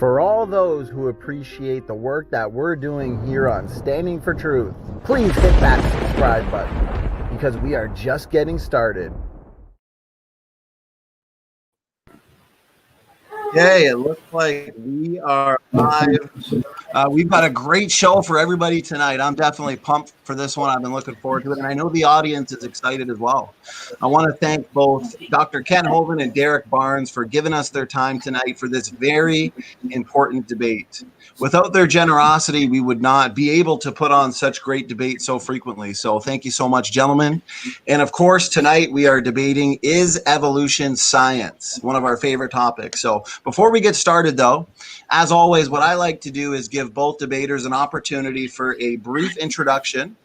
For all those who appreciate the work that we're doing here on Standing for Truth, please hit that subscribe button because we are just getting started. Okay, it looks like we are live. We've got a great show for everybody tonight. I'm definitely pumped for this one. I've been looking forward to it, and I know the audience is excited as well. I want to thank both Dr. Ken Hovind and Derrick Barnes for giving us their time tonight for this very important debate. Without their generosity, we would not be able to put on such great debate so frequently. So thank you so much, gentlemen. And of course, tonight we are debating, is evolution science? One of our favorite topics. So before we get started, though, as always, what I like to do is give both debaters an opportunity for a brief introduction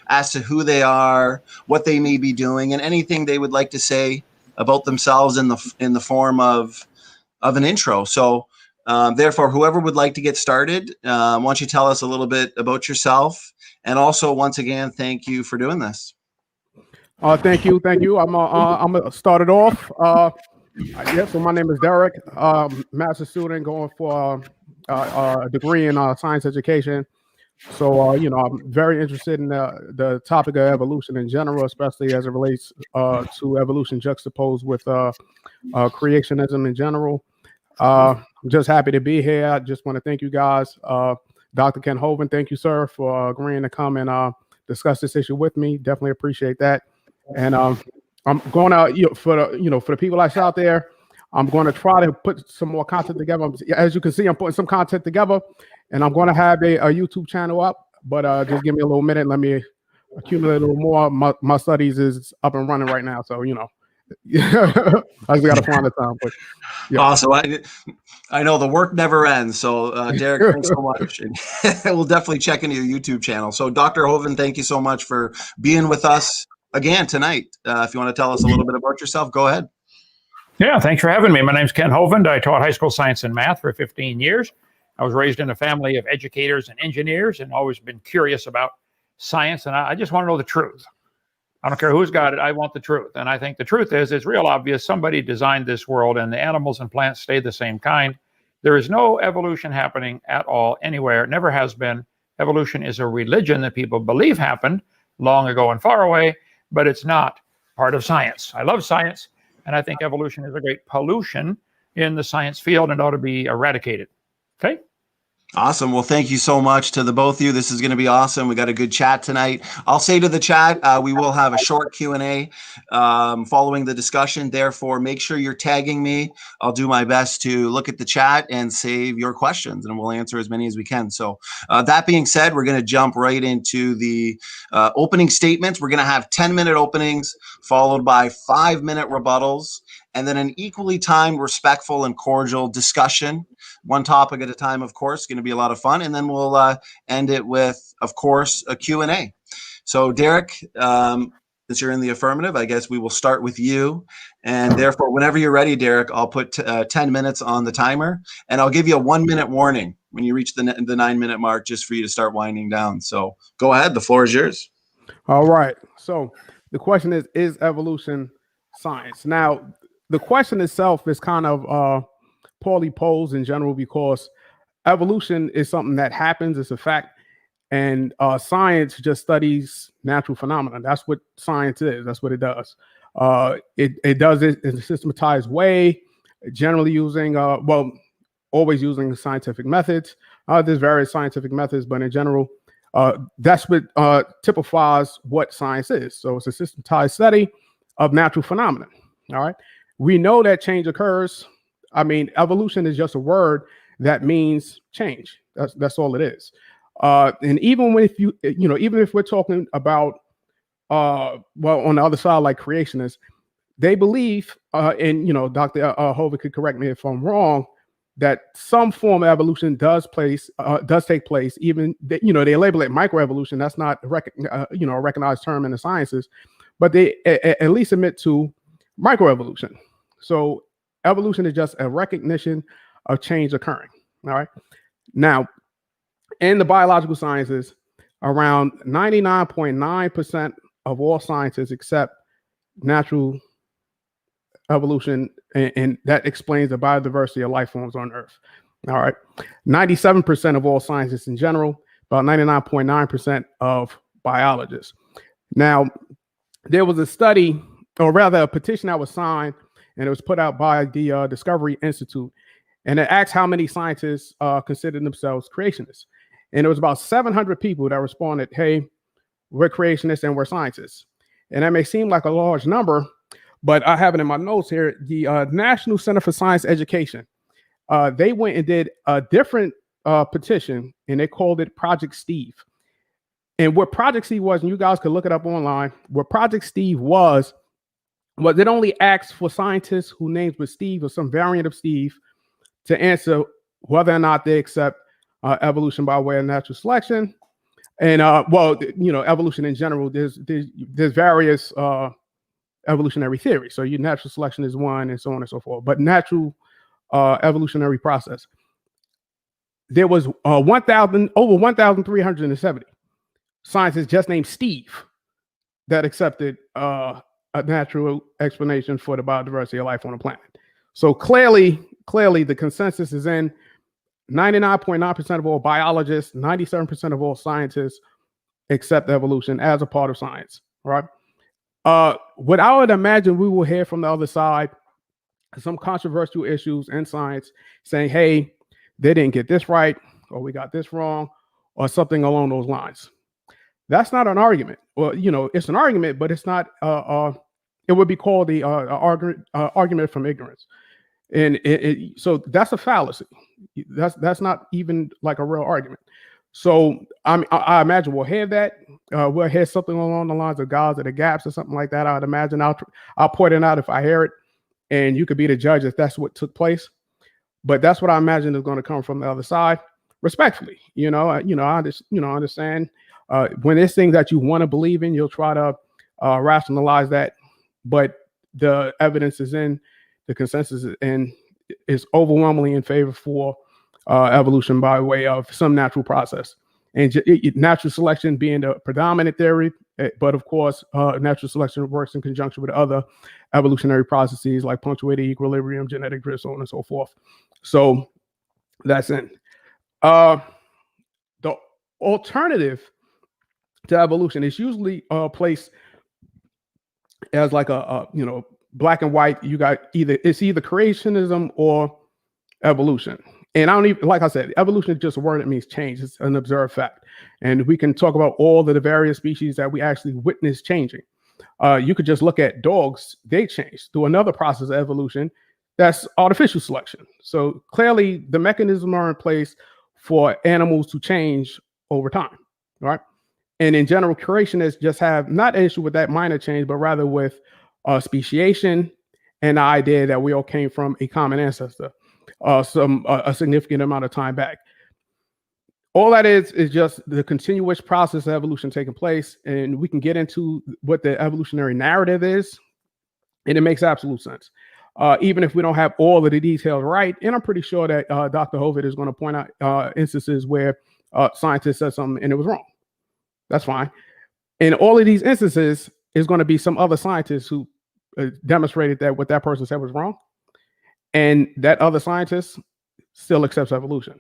as to who they are, what they may be doing, and anything they would like to say about themselves in the form of an intro. So therefore, whoever would like to get started, why don't you tell us a little bit about yourself? And also, once again, thank you for doing this. Thank you. I'm gonna start it off. So my name is Derrick, master student going for a degree in science education. So I'm very interested in the topic of evolution in general, especially as it relates to evolution juxtaposed with creationism in general. I'm just happy to be here. I just want to thank you guys. Dr. Ken Hovind, thank you, sir, for agreeing to come and discuss this issue with me. Definitely appreciate that. And I'm going to, for the people that's out there, I'm going to try to put some more content together. As you can see, I'm putting some content together, and I'm going to have a YouTube channel up. But just give me a little minute. Let me accumulate a little more. My studies is up and running right now, so I just got to find the time. But yeah. Awesome. I know the work never ends. So Derrick, thanks so much. And we'll definitely check into your YouTube channel. So Dr. Hovind, thank you so much for being with us again tonight. If you want to tell us a little bit about yourself, go ahead. Yeah, thanks for having me. My name's Ken Hovind. I taught high school science and math for 15 years. I was raised in a family of educators and engineers and always been curious about science. And I just want to know the truth. I don't care who's got it. I want the truth. And I think the truth is, it's real obvious. Somebody designed this world and the animals and plants stay the same kind. There is no evolution happening at all anywhere. Never has been. Evolution is a religion that people believe happened long ago and far away, but it's not part of science. I love science, and I think evolution is a great pollution in the science field and ought to be eradicated. Okay? Awesome. Well, thank you so much to the both of you. This is going to be awesome. We got a good chat tonight. I'll say to the chat, we will have a short Q&A following the discussion. Therefore, make sure you're tagging me. I'll do my best to look at the chat and save your questions, and we'll answer as many as we can. So that being said, we're going to jump right into the opening statements. We're going to have 10-minute openings followed by 5-minute rebuttals, and then an equally timed, respectful, and cordial discussion. One topic at a time, of course, going to be a lot of fun. And then we'll end it with, of course, a Q&A. So, Derrick, since you're in the affirmative, I guess we will start with you. And therefore, whenever you're ready, Derrick, I'll put 10 minutes on the timer. And I'll give you a 1-minute warning when you reach the 9-minute mark, just for you to start winding down. So go ahead. The floor is yours. All right. So the question is evolution science? Now, the question itself is kind of poorly posed in general, because evolution is something that happens. It's a fact. And science just studies natural phenomena. That's what science is. That's what it does. It does it in a systematized way, generally using, always using scientific methods. There's various scientific methods, but in general, that's what typifies what science is. So it's a systematized study of natural phenomena. All right. We know that change occurs. I mean, evolution is just a word that means change. That's all it is. And even even if we're talking about, on the other side, like creationists, they believe, and Dr. Hovind could correct me if I'm wrong, that some form of evolution does take place. Even they label it microevolution. That's not a recognized term in the sciences, but they at least admit to microevolution. So evolution is just a recognition of change occurring. All right. Now, in the biological sciences, around 99.9% of all sciences accept natural evolution, and that explains the biodiversity of life forms on Earth. All right. 97% of all scientists in general, about 99.9% of biologists. Now, there was a study, or rather a petition that was signed, and it was put out by the Discovery Institute. And it asked how many scientists considered themselves creationists. And it was about 700 people that responded, hey, we're creationists and we're scientists. And that may seem like a large number, but I have it in my notes here. The National Center for Science Education, they went and did a different petition, and they called it Project Steve. And what Project Steve was, and you guys could look it up online, what Project Steve was it only asked for scientists whose names were Steve or some variant of Steve to answer whether or not they accept evolution by way of natural selection. And evolution in general, there's various evolutionary theories. So your natural selection is one, and so on and so forth. But natural evolutionary process, there was over 1,370 scientists just named Steve that accepted a natural explanation for the biodiversity of life on the planet. So clearly the consensus is in 99.9% of all biologists, 97% of all scientists accept evolution as a part of science, right? What I would imagine we will hear from the other side, some controversial issues in science saying, hey, they didn't get this right, or we got this wrong, or something along those lines. That's not an argument. Well, it's an argument, but it's not, it would be called the argument from ignorance. And so that's a fallacy. That's not even like a real argument. So I imagine we'll hear that. We'll hear something along the lines of gods or the gaps or something like that. I'd imagine I'll point it out if I hear it, and you could be the judge if that's what took place. But that's what I imagine is going to come from the other side, respectfully. I understand when there's things that you want to believe in, you'll try to rationalize that, but the evidence is in. The consensus is overwhelmingly in favor for evolution by way of some natural process, and natural selection being the predominant theory. But of course, natural selection works in conjunction with other evolutionary processes like punctuated equilibrium, genetic drift, so on and so forth. So that's in. The alternative to evolution is usually placed as like a black and white. You got it's either creationism or evolution. And I don't even, like I said, evolution is just a word that means change. It's an observed fact. And we can talk about all of the various species that we actually witness changing. You could just look at dogs. They change through another process of evolution. That's artificial selection. So clearly the mechanisms are in place for animals to change over time, right? And in general, creationists just have not an issue with that minor change, but rather with speciation and the idea that we all came from a common ancestor, a significant amount of time back. All that is just the continuous process of evolution taking place, and we can get into what the evolutionary narrative is, and it makes absolute sense. Even if we don't have all of the details right, and I'm pretty sure that Dr. Hovind is going to point out instances where scientists said something and it was wrong. That's fine. In all of these instances, is going to be some other scientists who demonstrated that what that person said was wrong, and that other scientist still accepts evolution.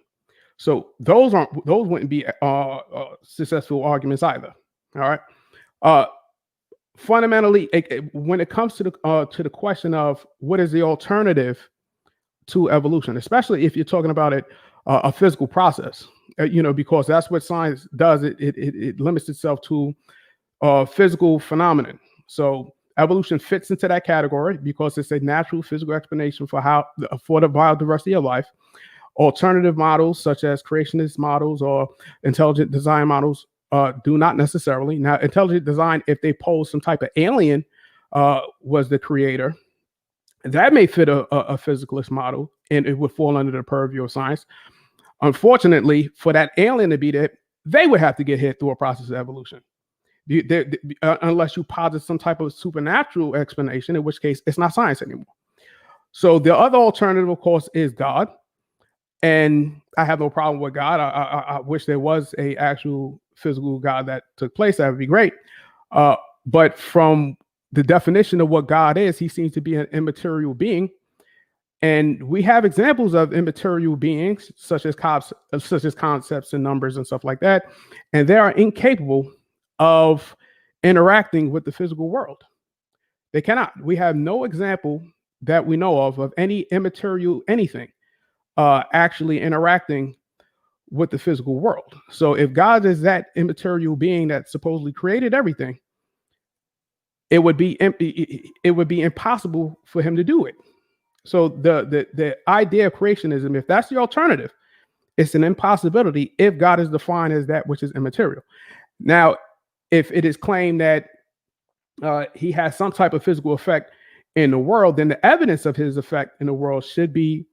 So those wouldn't be successful arguments either. All right. Fundamentally, when it comes to the question of what is the alternative to evolution, especially if you're talking about a physical process, because that's what science does. It limits itself to physical phenomenon. So evolution fits into that category because it's a natural physical explanation for the biodiversity of life. Alternative models such as creationist models or intelligent design models do not necessarily. Now, intelligent design, if they pose some type of alien was the creator, that may fit a physicalist model, and it would fall under the purview of science. Unfortunately, for that alien to be there, they would have to get hit through a process of evolution. Unless you posit some type of supernatural explanation, in which case it's not science anymore. So the other alternative, of course, is God. And I have no problem with God. I wish there was a actual physical God that took place. That would be great. But from the definition of what God is, he seems to be an immaterial being. And we have examples of immaterial beings, such as concepts and numbers and stuff like that. And they are incapable of interacting with the physical world. They cannot. We have no example that we know of any immaterial anything actually interacting with the physical world. So if God is that immaterial being that supposedly created everything, it would be impossible for him to do it. So the idea of creationism, if that's the alternative, it's an impossibility if God is defined as that which is immaterial. Now, if it is claimed that he has some type of physical effect in the world, then the evidence of his effect in the world should be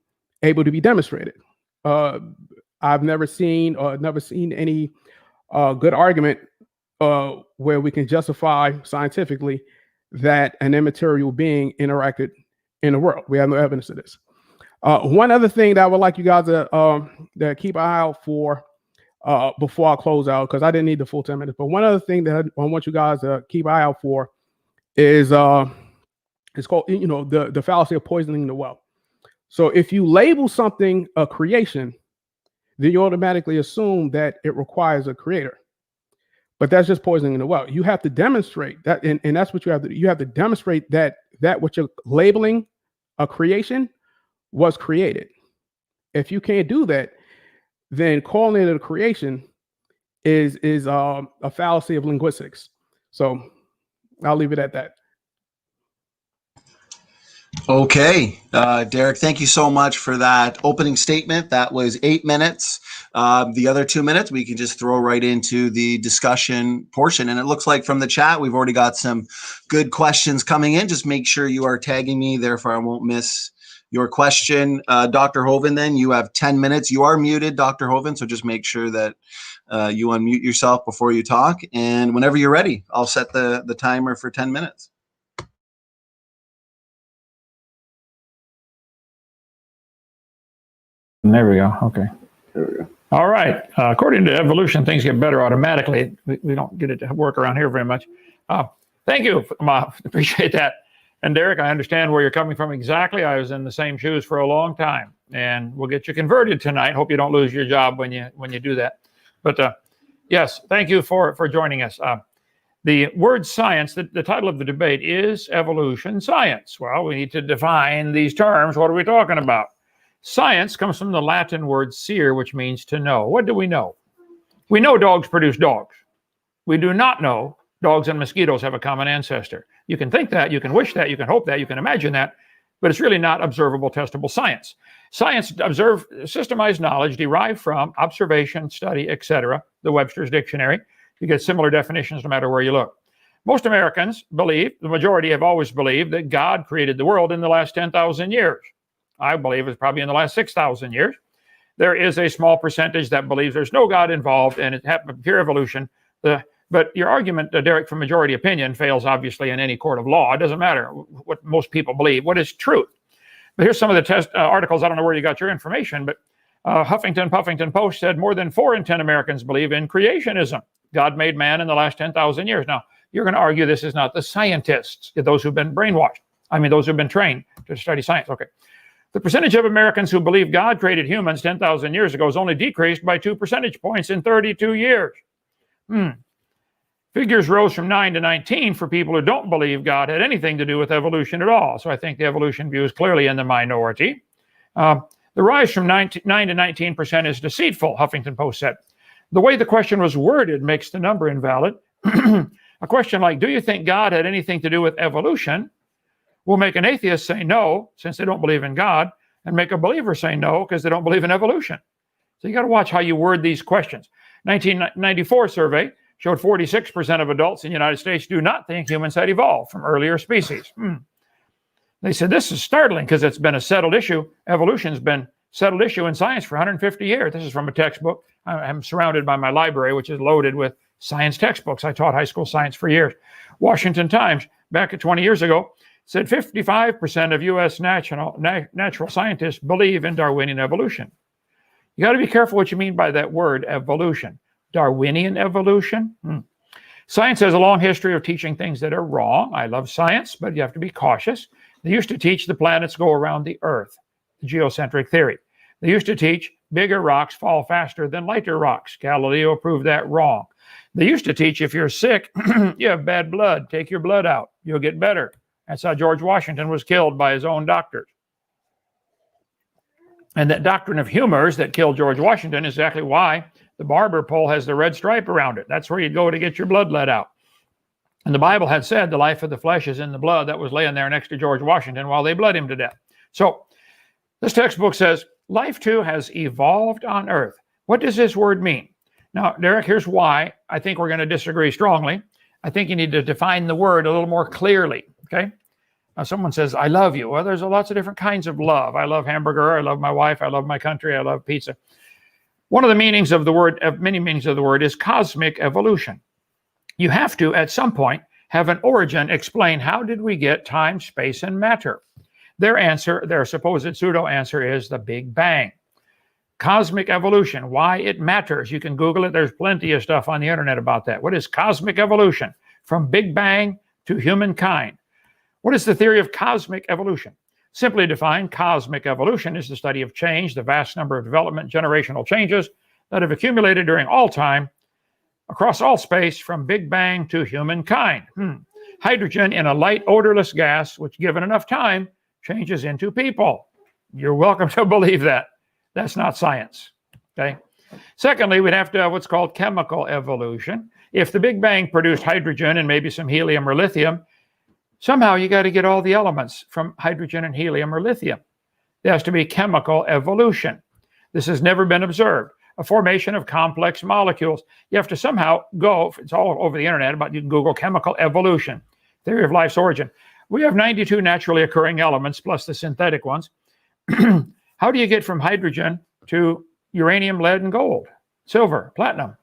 able to be demonstrated. I've never seen any good argument where we can justify scientifically that an immaterial being interacted in the world. We have no evidence of this. One other thing that I would like you guys to keep an eye out for before I close out, because I didn't need the full 10 minutes, but one other thing that I want you guys to keep an eye out for is it's called, the fallacy of poisoning the well. So if you label something a creation, then you automatically assume that it requires a creator. But that's just poisoning the well. You have to demonstrate that, and that's what you have to do. You have to demonstrate that what you're labeling a creation was created. If you can't do that, then calling it a creation is a fallacy of linguistics. So I'll leave it at that. Okay, Derrick, thank you so much for that opening statement. That was 8 minutes. The other 2 minutes, we can just throw right into the discussion portion. And it looks like from the chat, we've already got some good questions coming in. Just make sure you are tagging me, therefore I won't miss your question. Dr. Hovind, then you have 10 minutes. You are muted, Dr. Hovind, so just make sure that you unmute yourself before you talk. And whenever you're ready, I'll set the timer for 10 minutes. There we go. Okay. There we go. All right. According to evolution, things get better automatically. We don't get it to work around here very much. Thank you. Appreciate that. And Derrick, I understand where you're coming from exactly. I was in the same shoes for a long time, and we'll get you converted tonight. Hope you don't lose your job when you do that. But yes, thank you for joining us. The word science, the title of the debate is Evolution Science. Well, we need to define these terms. What are we talking about? Science comes from the Latin word "scire," which means to know. What do we know? We know dogs produce dogs. We do not know dogs and mosquitoes have a common ancestor. You can think that, you can wish that, you can hope that, you can imagine that, but it's really not observable, testable science. Science, systemized knowledge derived from observation, study, etc., the Webster's Dictionary. You get similar definitions no matter where you look. Most Americans believe, the majority have always believed, that God created the world in the last 10,000 years. I believe it's probably in the last 6,000 years. There is a small percentage that believes there's no God involved and it happened pure evolution. But your argument, Derrick, from majority opinion fails obviously in any court of law. It doesn't matter what most people believe. What is truth? But here's some of the test articles. I don't know where you got your information, but Huffington Post said more than 4 in 10 Americans believe in creationism. God made man in the last 10,000 years. Now, you're going to argue this is not the scientists, those who've been brainwashed. I mean, those who've been trained to study science. Okay. The percentage of Americans who believe God created humans 10,000 years ago has only decreased by 2 percentage points in 32 years. Figures rose from 9 to 19 for people who don't believe God had anything to do with evolution at all. So I think the evolution view is clearly in the minority. The rise from 9 to 19% is deceitful, Huffington Post said. The way the question was worded makes the number invalid. A question like, do you think God had anything to do with evolution, will make an atheist say no, since they don't believe in God, and make a believer say no, because they don't believe in evolution. So you got to watch how you word these questions. 1994 survey showed 46% of adults in the United States do not think humans had evolved from earlier species. They said this is startling because it's been a settled issue. Evolution's been a settled issue in science for 150 years. This is from a textbook. I'm surrounded by my library, which is loaded with science textbooks. I taught high school science for years. Washington Times, back at 20 years ago, said 55% of U.S. natural scientists believe in Darwinian evolution. You got to be careful what you mean by that word, evolution. Darwinian evolution? Science has a long history of teaching things that are wrong. I love science, but you have to be cautious. They used to teach the planets go around the Earth. geocentric theory. They used to teach bigger rocks fall faster than lighter rocks. Galileo proved that wrong. They used to teach if you're sick, you have bad blood, take your blood out, you'll get better. That's how George Washington was killed by his own doctors. And that doctrine of humors that killed George Washington is exactly why the barber pole has the red stripe around it. That's where you'd go to get your blood let out. And the Bible had said the life of the flesh is in the blood that was laying there next to George Washington while they bled him to death. So this textbook says life too has evolved on earth. What does this word mean? Now, Derrick, here's why I think we're going to disagree strongly. I think you need to define the word a little more clearly, okay? Now, someone says, I love you. Well, there's lots of different kinds of love. I love hamburger. I love my wife. I love my country. I love pizza. One of the meanings of the word, many meanings of the word, is cosmic evolution. You have to, at some point, have an origin explain how did we get time, space, and matter. Their answer, their supposed pseudo answer, is the Big Bang. Cosmic evolution, why it matters. You can Google it. There's plenty of stuff on the internet about that. What is cosmic evolution? From Big Bang to humankind. What is the theory of cosmic evolution? Simply defined, cosmic evolution is the study of change, the vast number of development, generational changes that have accumulated during all time, across all space, from Big Bang to humankind. Hydrogen in a light, odorless gas, which given enough time, changes into people. You're welcome to believe that. That's not science, okay? Secondly, we'd have to have what's called chemical evolution. If the Big Bang produced hydrogen and maybe some helium or lithium, somehow you got to get all the elements from hydrogen and helium or lithium. There has to be chemical evolution. This has never been observed. A formation of complex molecules. You have to somehow go, it's all over the internet, but you can Google chemical evolution, theory of life's origin. We have 92 naturally occurring elements plus the synthetic ones. How do you get from hydrogen to uranium, lead, and gold, silver, platinum?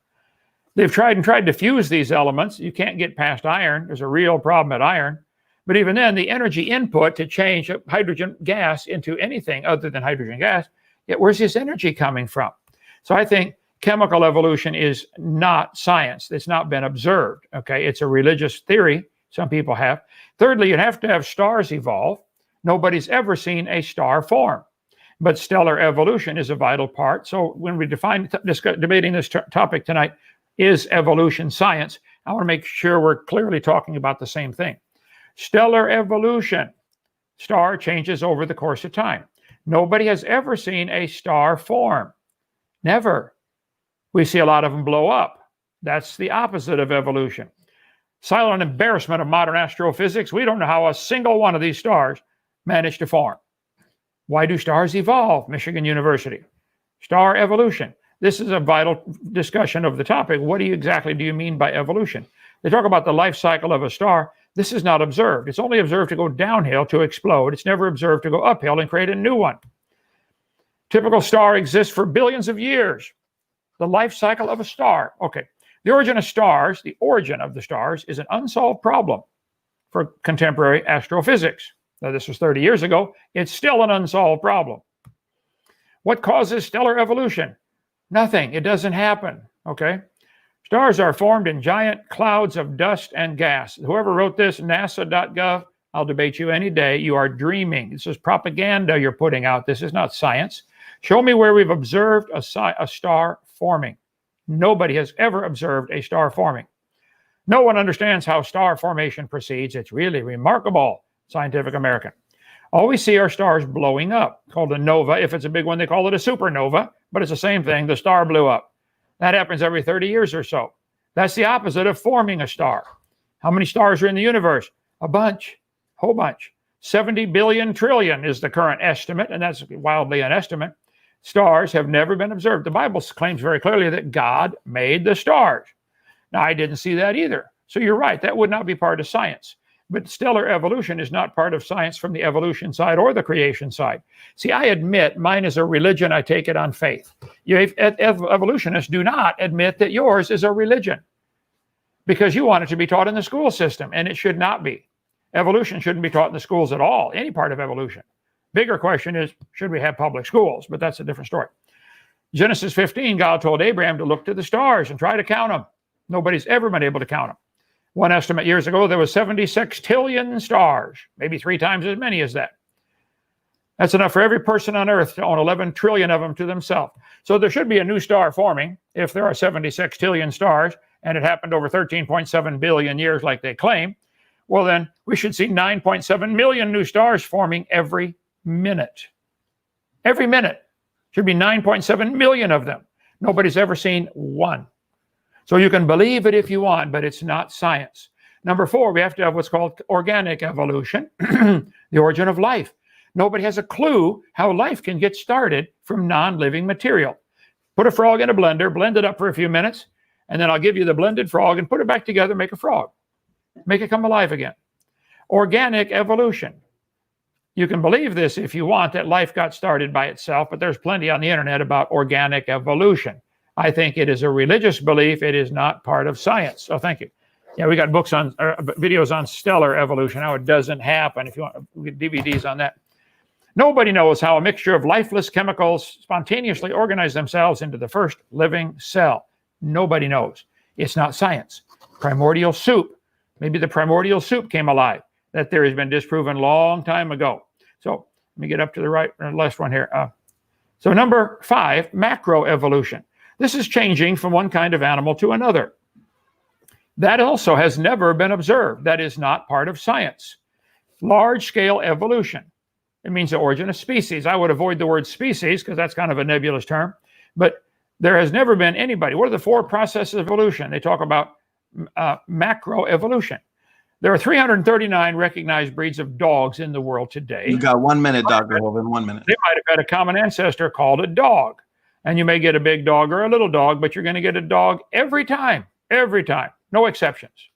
They've tried to fuse these elements. You can't get past iron. There's a real problem at iron. But even then, the energy input to change hydrogen gas into anything other than hydrogen gas, yet where's this energy coming from? So I think chemical evolution is not science. It's not been observed, okay? It's a religious theory some people have. Thirdly, you'd have to have stars evolve. Nobody's ever seen a star form. But stellar evolution is a vital part. So when we debating this topic tonight, is evolution science? I want to make sure we're clearly talking about the same thing. Stellar evolution. Star changes over the course of time. Nobody has ever seen a star form. Never. We see a lot of them blow up. That's the opposite of evolution. Silent embarrassment of modern astrophysics. We don't know how a single one of these stars managed to form. Why do stars evolve? Michigan University. Star evolution. This is a vital discussion of the topic. What exactly do you mean by evolution? They talk about the life cycle of a star. This is not observed. It's only observed to go downhill, to explode. It's never observed to go uphill and create a new one. Typical star exists for billions of years. The life cycle of a star. Okay. The origin of stars, the origin of the stars, is an unsolved problem for contemporary astrophysics. Now, this was 30 years ago. It's still an unsolved problem. What causes stellar evolution? Nothing. It doesn't happen. Okay. Stars are formed in giant clouds of dust and gas. Whoever wrote this, nasa.gov, I'll debate you any day. You are dreaming. This is propaganda you're putting out. This is not science. Show me where we've observed a star forming. Nobody has ever observed a star forming. No one understands how star formation proceeds. It's really remarkable, Scientific American. All we see are stars blowing up, called a nova. If it's a big one, they call it a supernova, but it's the same thing. The star blew up. That happens every 30 years or so. That's the opposite of forming a star. How many stars are in the universe? A bunch, whole bunch. 70 billion trillion is the current estimate, and that's wildly an estimate. Stars have never been observed. The Bible claims very clearly that God made the stars. Now, I didn't see that either. So you're right, that would not be part of science. But stellar evolution is not part of science from the evolution side or the creation side. See, I admit mine is a religion. I take it on faith. Evolutionists do not admit that yours is a religion because you want it to be taught in the school system, and it should not be. Evolution shouldn't be taught in the schools at all, any part of evolution. Bigger question is, should we have public schools? But that's a different story. Genesis 15, God told Abraham to look to the stars and try to count them. Nobody's ever been able to count them. One estimate years ago, there was 70 sextillion stars, maybe 3 times as many as that. That's enough for every person on Earth to own 11 trillion of them to themselves. So there should be a new star forming if there are 76 trillion stars, and it happened over 13.7 billion years like they claim. Well, then we should see 9.7 million new stars forming every minute. Every minute. Should be 9.7 million of them. Nobody's ever seen one. So you can believe it if you want, but it's not science. Number 4, we have to have what's called organic evolution, the origin of life. Nobody has a clue how life can get started from non-living material. Put a frog in a blender, blend it up for a few minutes, and then I'll give you the blended frog and put it back together, make a frog. Make it come alive again. Organic evolution. You can believe this if you want, that life got started by itself, but there's plenty on the internet about organic evolution. I think it is a religious belief. It is not part of science. So thank you. Yeah, we got books on, videos on stellar evolution, how it doesn't happen. If you want, we get DVDs on that. Nobody knows how a mixture of lifeless chemicals spontaneously organize themselves into the first living cell. Nobody knows. It's not science. Primordial soup. Maybe the primordial soup came alive. That theory has been disproven a long time ago. So let me get up to the right or left one here. So number 5, macroevolution. This is changing from one kind of animal to another. That also has never been observed. That is not part of science. Large-scale evolution. It means the origin of species. I would avoid the word species because that's kind of a nebulous term. But there has never been anybody. What are the 4 processes of evolution? They talk about macroevolution. There are 339 recognized breeds of dogs in the world today. You got 1 minute, Dr. Hovind, 1 minute. They might have had a common ancestor called a dog. And you may get a big dog or a little dog, but you're going to get a dog every time. Every time. No exceptions.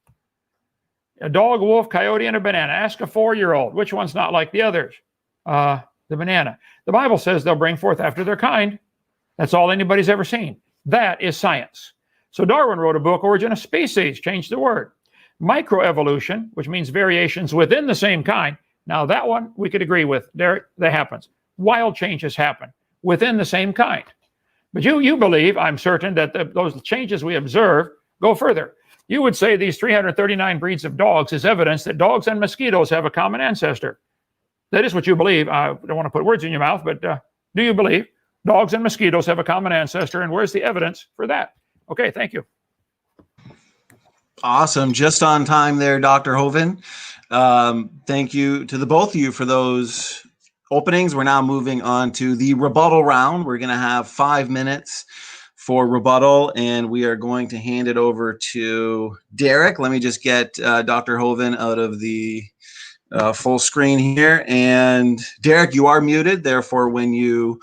A dog, a wolf, coyote, and a banana. Ask a 4-year-old. Which one's not like the others? The banana. The Bible says they'll bring forth after their kind. That's all anybody's ever seen. That is science. So Darwin wrote a book, Origin of Species, changed the word. Microevolution, which means variations within the same kind. Now that one we could agree with. Derrick, that happens. Wild changes happen within the same kind. But you believe, I'm certain, that those changes we observe go further. You would say these 339 breeds of dogs is evidence that dogs and mosquitoes have a common ancestor. That is what you believe. I don't want to put words in your mouth, but do you believe dogs and mosquitoes have a common ancestor? And where's the evidence for that? Okay, thank you. Awesome. Just on time there, Dr. Hovind. Thank you to the both of you for those openings. We're now moving on to the rebuttal round. We're going to have 5 minutes for rebuttal, and we are going to hand it over to Derrick. Let me just get Dr. Hovind out of the full screen here. And Derrick, you are muted. Therefore, when you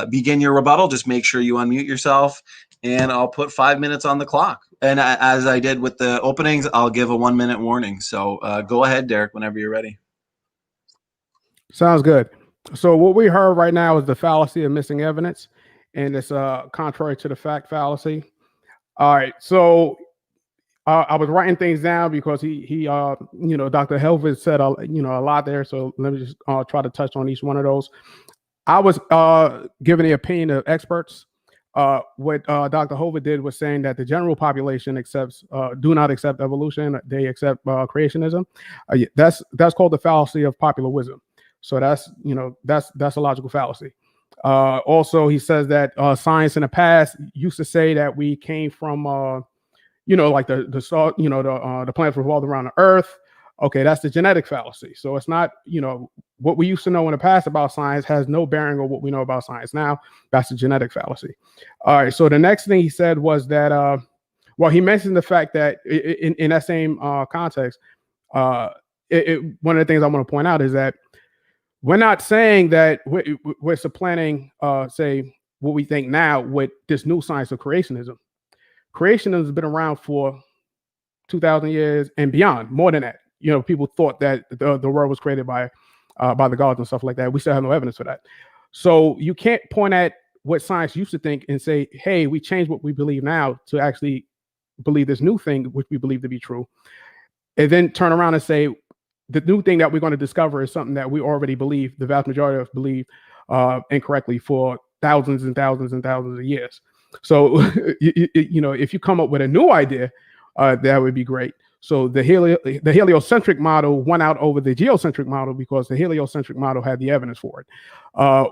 begin your rebuttal, just make sure you unmute yourself, and I'll put 5 minutes on the clock. And as I did with the openings, I'll give a 1 minute warning. So go ahead, Derrick, whenever you're ready. Sounds good. So what we heard right now is the fallacy of missing evidence, and it's contrary to the fact fallacy. All right. So I was writing things down because he Dr. Hovind said a lot there. So let me just try to touch on each one of those. I was giving the opinion of experts. What Dr. Hovind did was saying that the general population do not accept evolution; they accept creationism. That's called the fallacy of popularism. So that's a logical fallacy. Also, he says that science in the past used to say that we came from like the star, the planets revolved around the Earth. Okay, that's the genetic fallacy. So it's not, what we used to know in the past about science has no bearing on what we know about science now. That's the genetic fallacy. All right. So the next thing he said was that, he mentioned the fact that in that same context, one of the things I want to point out is that we're not saying that we're supplanting, say, what we think now with this new science of creationism. Creationism has been around for 2,000 years and beyond, more than that. People thought that the world was created by the gods and stuff like that. We still have no evidence for that. So you can't point at what science used to think and say, hey, we changed what we believe now to actually believe this new thing, which we believe to be true. And then turn around and say, the new thing that we're going to discover is something that we already believe, the vast majority of us believe incorrectly for thousands and thousands and thousands of years. So, if you come up with a new idea, that would be great. So the heliocentric model won out over the geocentric model because the heliocentric model had the evidence for it.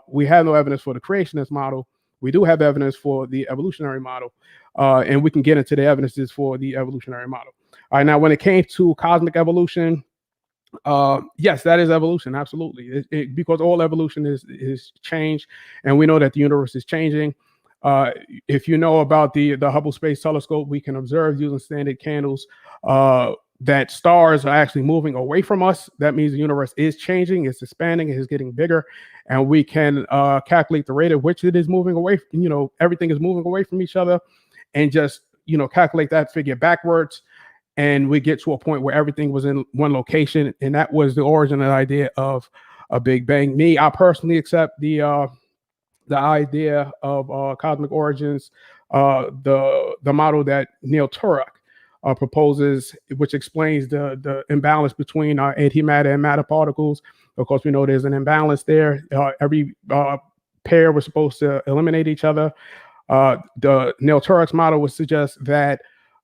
We have no evidence for the creationist model. We do have evidence for the evolutionary model, and we can get into the evidences for the evolutionary model. All right, now when it came to cosmic evolution, yes, that is evolution, absolutely. Because all evolution is change, and we know that the universe is changing. If you know about the Hubble Space Telescope, we can observe using standard candles that stars are actually moving away from us. That means the universe is changing, it's expanding, it's getting bigger, and we can calculate the rate at which it is moving away. Everything is moving away from each other, and just calculate that figure backwards, and we get to a point where everything was in one location, and that was the origin of the idea of a Big Bang. I personally accept the idea of cosmic origins, the model that Neil Turok proposes, which explains the imbalance between antimatter and matter particles. Of course, we know there's an imbalance there. Every pair was supposed to eliminate each other. The Neil Turok's model would suggest that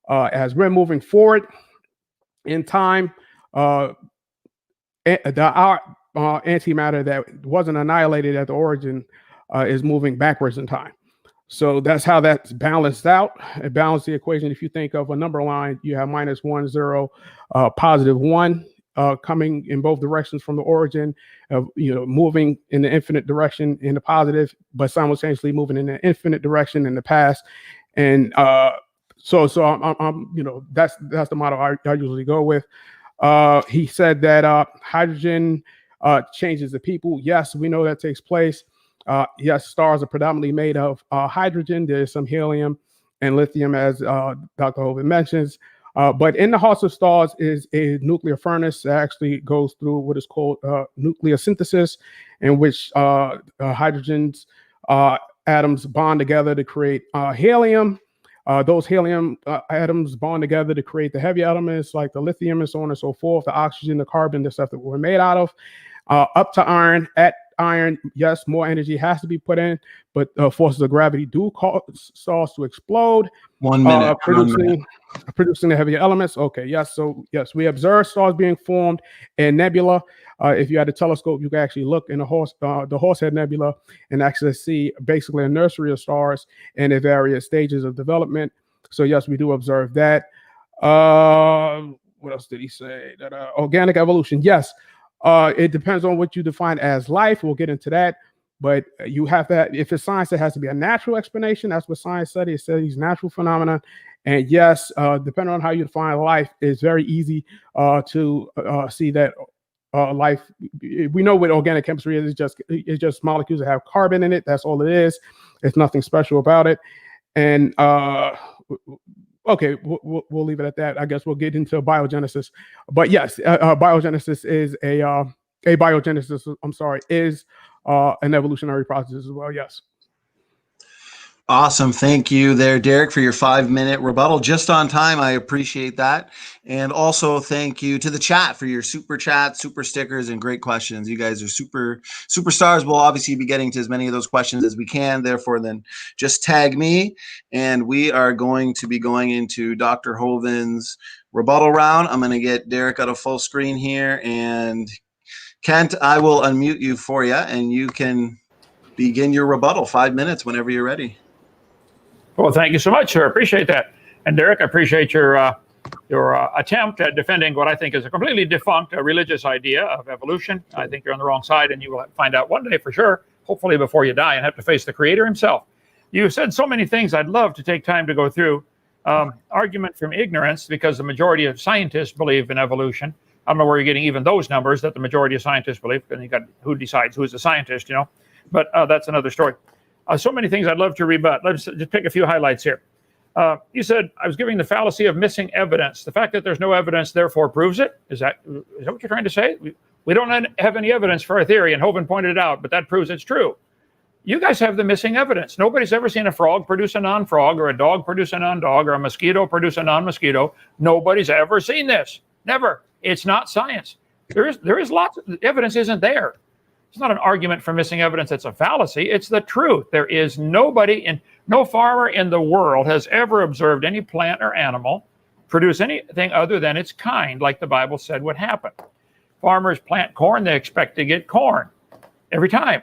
as we're moving forward in time, our antimatter that wasn't annihilated at the origin is moving backwards in time. So that's how that's balanced out. It balanced the equation. If you think of a number line, you have -1, 0, +1 coming in both directions from the origin, moving in the infinite direction in the positive, but simultaneously moving in the infinite direction in the past. And so I'm that's the model I usually go with. He said that hydrogen changes the people. Yes, we know that takes place. Yes, stars are predominantly made of hydrogen. There's some helium and lithium, as Dr. Hovind mentions. But in the hearts of stars is a nuclear furnace that actually goes through what is called nucleosynthesis, in which hydrogen's atoms bond together to create helium. Those helium atoms bond together to create the heavy elements like the lithium and so on and so forth, the oxygen, the carbon, the stuff that we're made out of, up to iron. At iron, yes, more energy has to be put in, but forces of gravity do cause stars to explode. 1 minute. Producing the heavier elements. Okay, yes. So yes, we observe stars being formed in nebula. If you had a telescope, you can actually look in the Horsehead Nebula and actually see basically a nursery of stars in their various stages of development. So yes, we do observe that. What else did he say? That organic evolution. Yes. It depends on what you define as life. We'll get into that. But you have to, if it's science, it has to be a natural explanation. That's what science studies. It studies natural phenomena. And yes, depending on how you define life, it's very easy to see that life, we know what organic chemistry is. It's just molecules that have carbon in it. That's all it is. There's nothing special about it. And okay, we'll leave it at that. I guess we'll get into biogenesis. But yes, biogenesis is is an evolutionary process as well. Yes. Awesome. Thank you there, Derrick, for your 5-minute rebuttal. Just on time. I appreciate that. And also thank you to the chat for your super chat, super stickers, and great questions. You guys are superstars. We'll obviously be getting to as many of those questions as we can. Therefore, then just tag me, and we are going to be going into Dr. Hovind's rebuttal round. I'm going to get Derrick out of full screen here. And Kent, I will unmute you for you, and you can begin your rebuttal. 5 minutes whenever you're ready. Well, thank you so much, sir. Appreciate that. And Derrick, I appreciate your attempt at defending what I think is a completely defunct religious idea of evolution. I think you're on the wrong side, and you will find out one day for sure, hopefully before you die and have to face the Creator himself. You said so many things I'd love to take time to go through. Argument from ignorance, because the majority of scientists believe in evolution. I don't know where you're getting even those numbers that the majority of scientists believe, and you got who decides who's a scientist, but that's another story. So many things I'd love to rebut. Let's just pick a few highlights here. You said I was giving the fallacy of missing evidence. The fact that there's no evidence therefore proves it. Is that what you're trying to say? We don't have any evidence for our theory, and Hovind pointed it out, but that proves it's true. You guys have the missing evidence. Nobody's ever seen a frog produce a non-frog, or a dog produce a non-dog, or a mosquito produce a non-mosquito. Nobody's ever seen this. Never. It's not science. There is lots of evidence isn't there. It's not an argument for missing evidence. It's a fallacy. It's the truth. There is no farmer in the world has ever observed any plant or animal produce anything other than its kind, like the Bible said would happen. Farmers plant corn, they expect to get corn every time.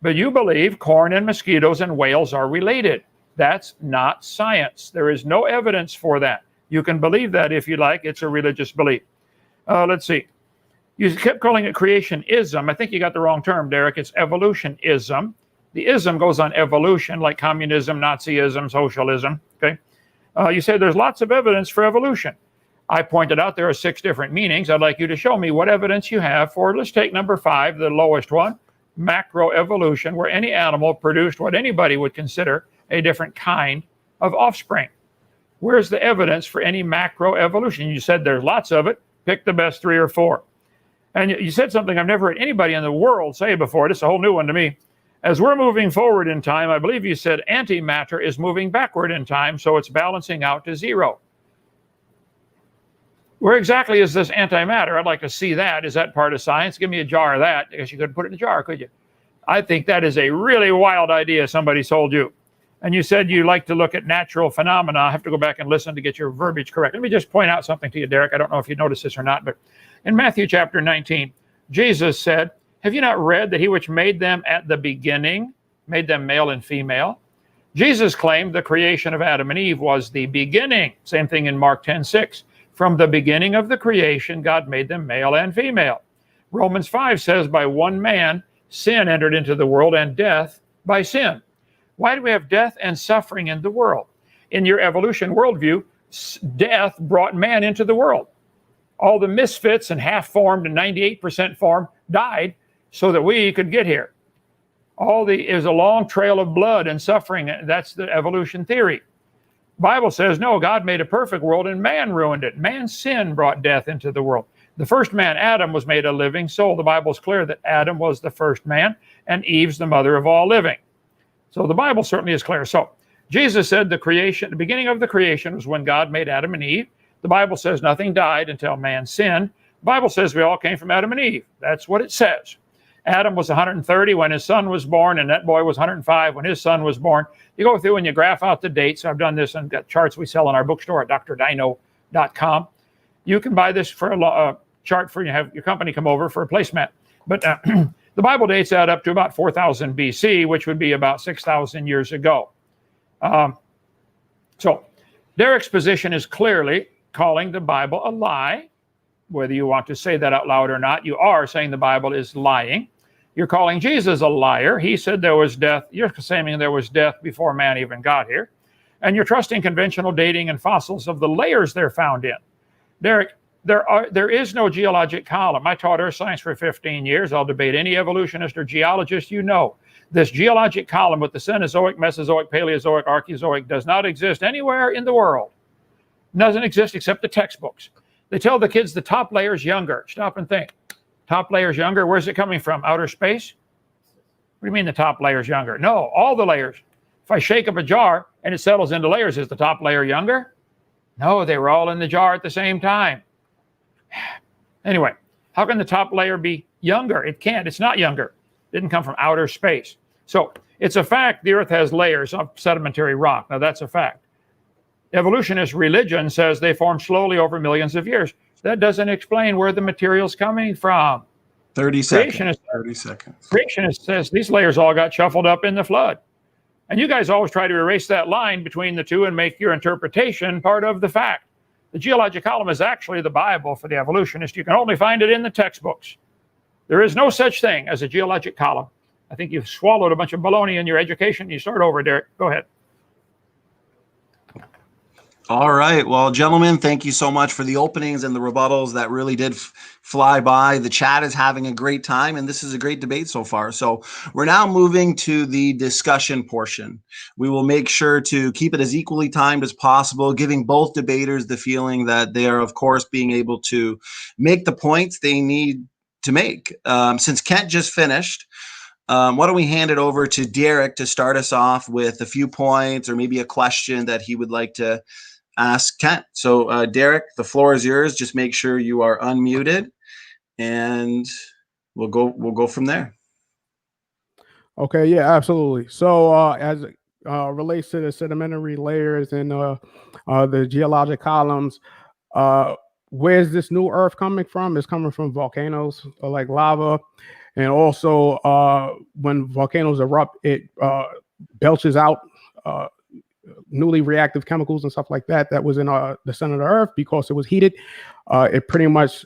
But you believe corn and mosquitoes and whales are related. That's not science. There is no evidence for that. You can believe that if you like. It's a religious belief. Let's see. You kept calling it creationism. I think you got the wrong term, Derrick. It's evolutionism. The ism goes on evolution, like communism, Nazism, socialism. Okay. You said there's lots of evidence for evolution. I pointed out there are 6 different meanings. I'd like you to show me what evidence you have for, let's take number 5, the lowest one, macroevolution, where any animal produced what anybody would consider a different kind of offspring. Where's the evidence for any macroevolution? You said there's lots of it. Pick the best 3 or 4. And you said something I've never heard anybody in the world say before. This is a whole new one to me. As we're moving forward in time, I believe you said antimatter is moving backward in time, so it's balancing out to 0. Where exactly is this antimatter? I'd like to see that. Is that part of science? Give me a jar of that. I guess you couldn't put it in a jar, could you? I think that is a really wild idea somebody told you. And you said you like to look at natural phenomena. I have to go back and listen to get your verbiage correct. Let me just point out something to you, Derrick. I don't know if you noticed this or not, but in Matthew chapter 19, Jesus said, have you not read that he which made them at the beginning, made them male and female? Jesus claimed the creation of Adam and Eve was the beginning. Same thing in Mark 10:6. From the beginning of the creation, God made them male and female. Romans 5 says, by one man, sin entered into the world, and death by sin. Why do we have death and suffering in the world? In your evolution worldview, death brought man into the world. All the misfits and half-formed and 98% formed died so that we could get here. Is a long trail of blood and suffering. That's the evolution theory. Bible says, no, God made a perfect world and man ruined it. Man's sin brought death into the world. The first man, Adam, was made a living soul. The Bible's clear that Adam was the first man and Eve's the mother of all living. So the Bible certainly is clear. So Jesus said the beginning of the creation was when God made Adam and Eve. The Bible says nothing died until man sinned. The Bible says we all came from Adam and Eve. That's what it says. Adam was 130 when his son was born, and that boy was 105 when his son was born. You go through and you graph out the dates. I've done this and got charts we sell in our bookstore at drdino.com. You can buy this for a chart for you, have your company come over for a placemat. But the Bible dates add up to about 4000 BC, which would be about 6,000 years ago. So Derrick's position is clearly calling the Bible a lie. Whether you want to say that out loud or not, you are saying the Bible is lying. You're calling Jesus a liar. He said there was death. You're saying there was death before man even got here. And you're trusting conventional dating and fossils of the layers they're found in. Derrick, there is no geologic column. I taught earth science for 15 years. I'll debate any evolutionist or geologist you know. This geologic column with the Cenozoic, Mesozoic, Paleozoic, Archeozoic does not exist anywhere in the world. It doesn't exist except the textbooks. They tell the kids the top layer is younger. Stop and think. Top layer is younger. Where's it coming from? Outer space? What do you mean the top layer is younger? No, all the layers. If I shake up a jar and it settles into layers, is the top layer younger? No, they were all in the jar at the same time. Anyway, how can the top layer be younger? It can't. It's not younger. It didn't come from outer space. So it's a fact the earth has layers of sedimentary rock. Now that's a fact. Evolutionist religion says they formed slowly over millions of years. That doesn't explain where the material's coming from. 30 seconds. 30 seconds. Creationist says these layers all got shuffled up in the flood. And you guys always try to erase that line between the two and make your interpretation part of the fact. The geologic column is actually the Bible for the evolutionist. You can only find it in the textbooks. There is no such thing as a geologic column. I think you've swallowed a bunch of baloney in your education. You start over, Derrick. Go ahead. All right. Well, gentlemen, thank you so much for the openings and the rebuttals. That really did fly by. The chat is having a great time, and this is a great debate so far. So we're now moving to the discussion portion. We will make sure to keep it as equally timed as possible, giving both debaters the feeling that they are, of course, being able to make the points they need to make. Since Kent just finished, why don't we hand it over to Derrick to start us off with a few points or maybe a question that he would like to ask Kent. So Derrick, the floor is yours. Just make sure you are unmuted and we'll go from there. Okay, yeah, absolutely. So as it relates to the sedimentary layers and the geologic columns, Where's this new Earth coming from? It's coming from volcanoes like lava. And also, when volcanoes erupt, it belches out newly reactive chemicals and stuff like that was in the center of the Earth because it was heated. It pretty much,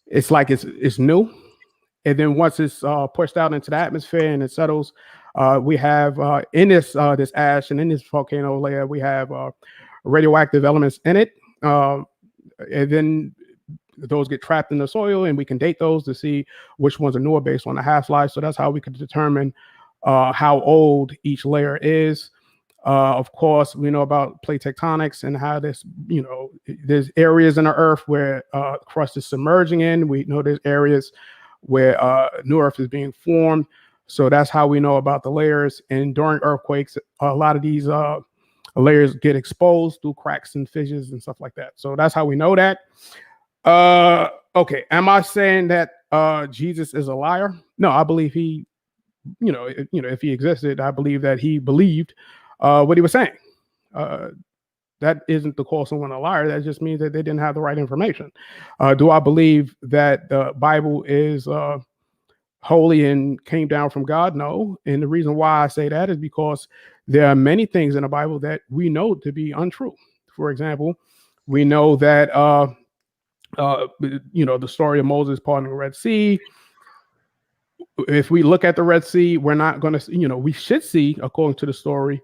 it's like it's new. And then once it's pushed out into the atmosphere and it settles, we have in this ash and in this volcano layer, we have radioactive elements in it. And then those get trapped in the soil, and we can date those to see which ones are newer based on the half-life. So that's how we can determine how old each layer is. Of course, we know about plate tectonics and how this, there's areas in the Earth where crust is submerging in. We know there's areas where new Earth is being formed. So that's how we know about the layers. And during earthquakes, a lot of these layers get exposed through cracks and fissures and stuff like that. So that's how we know that. Okay. Am I saying that Jesus is a liar? No, I believe he, if he existed, I believe that he believed what he was saying. That isn't to call someone a liar. That just means that they didn't have the right information. Do I believe that the Bible is holy and came down from God? No. And the reason why I say that is because there are many things in the Bible that we know to be untrue. For example, we know that the story of Moses parting the Red Sea. If we look at the Red Sea, we're not going to, we should see, according to the story,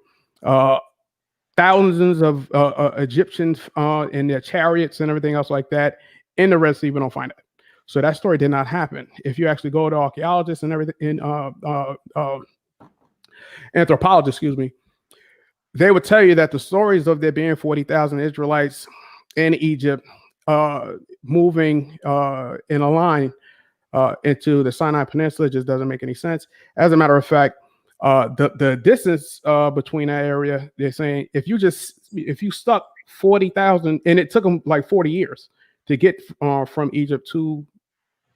thousands of Egyptians in their chariots and everything else like that in the Red Sea. We don't find it. So that story did not happen. If you actually go to archaeologists and everything, anthropologists, they would tell you that the stories of there being 40,000 Israelites in Egypt moving in a line into the Sinai Peninsula just doesn't make any sense. As a matter of fact, the distance between that area, they're saying if you stuck 40,000, and it took them like 40 years to get from Egypt to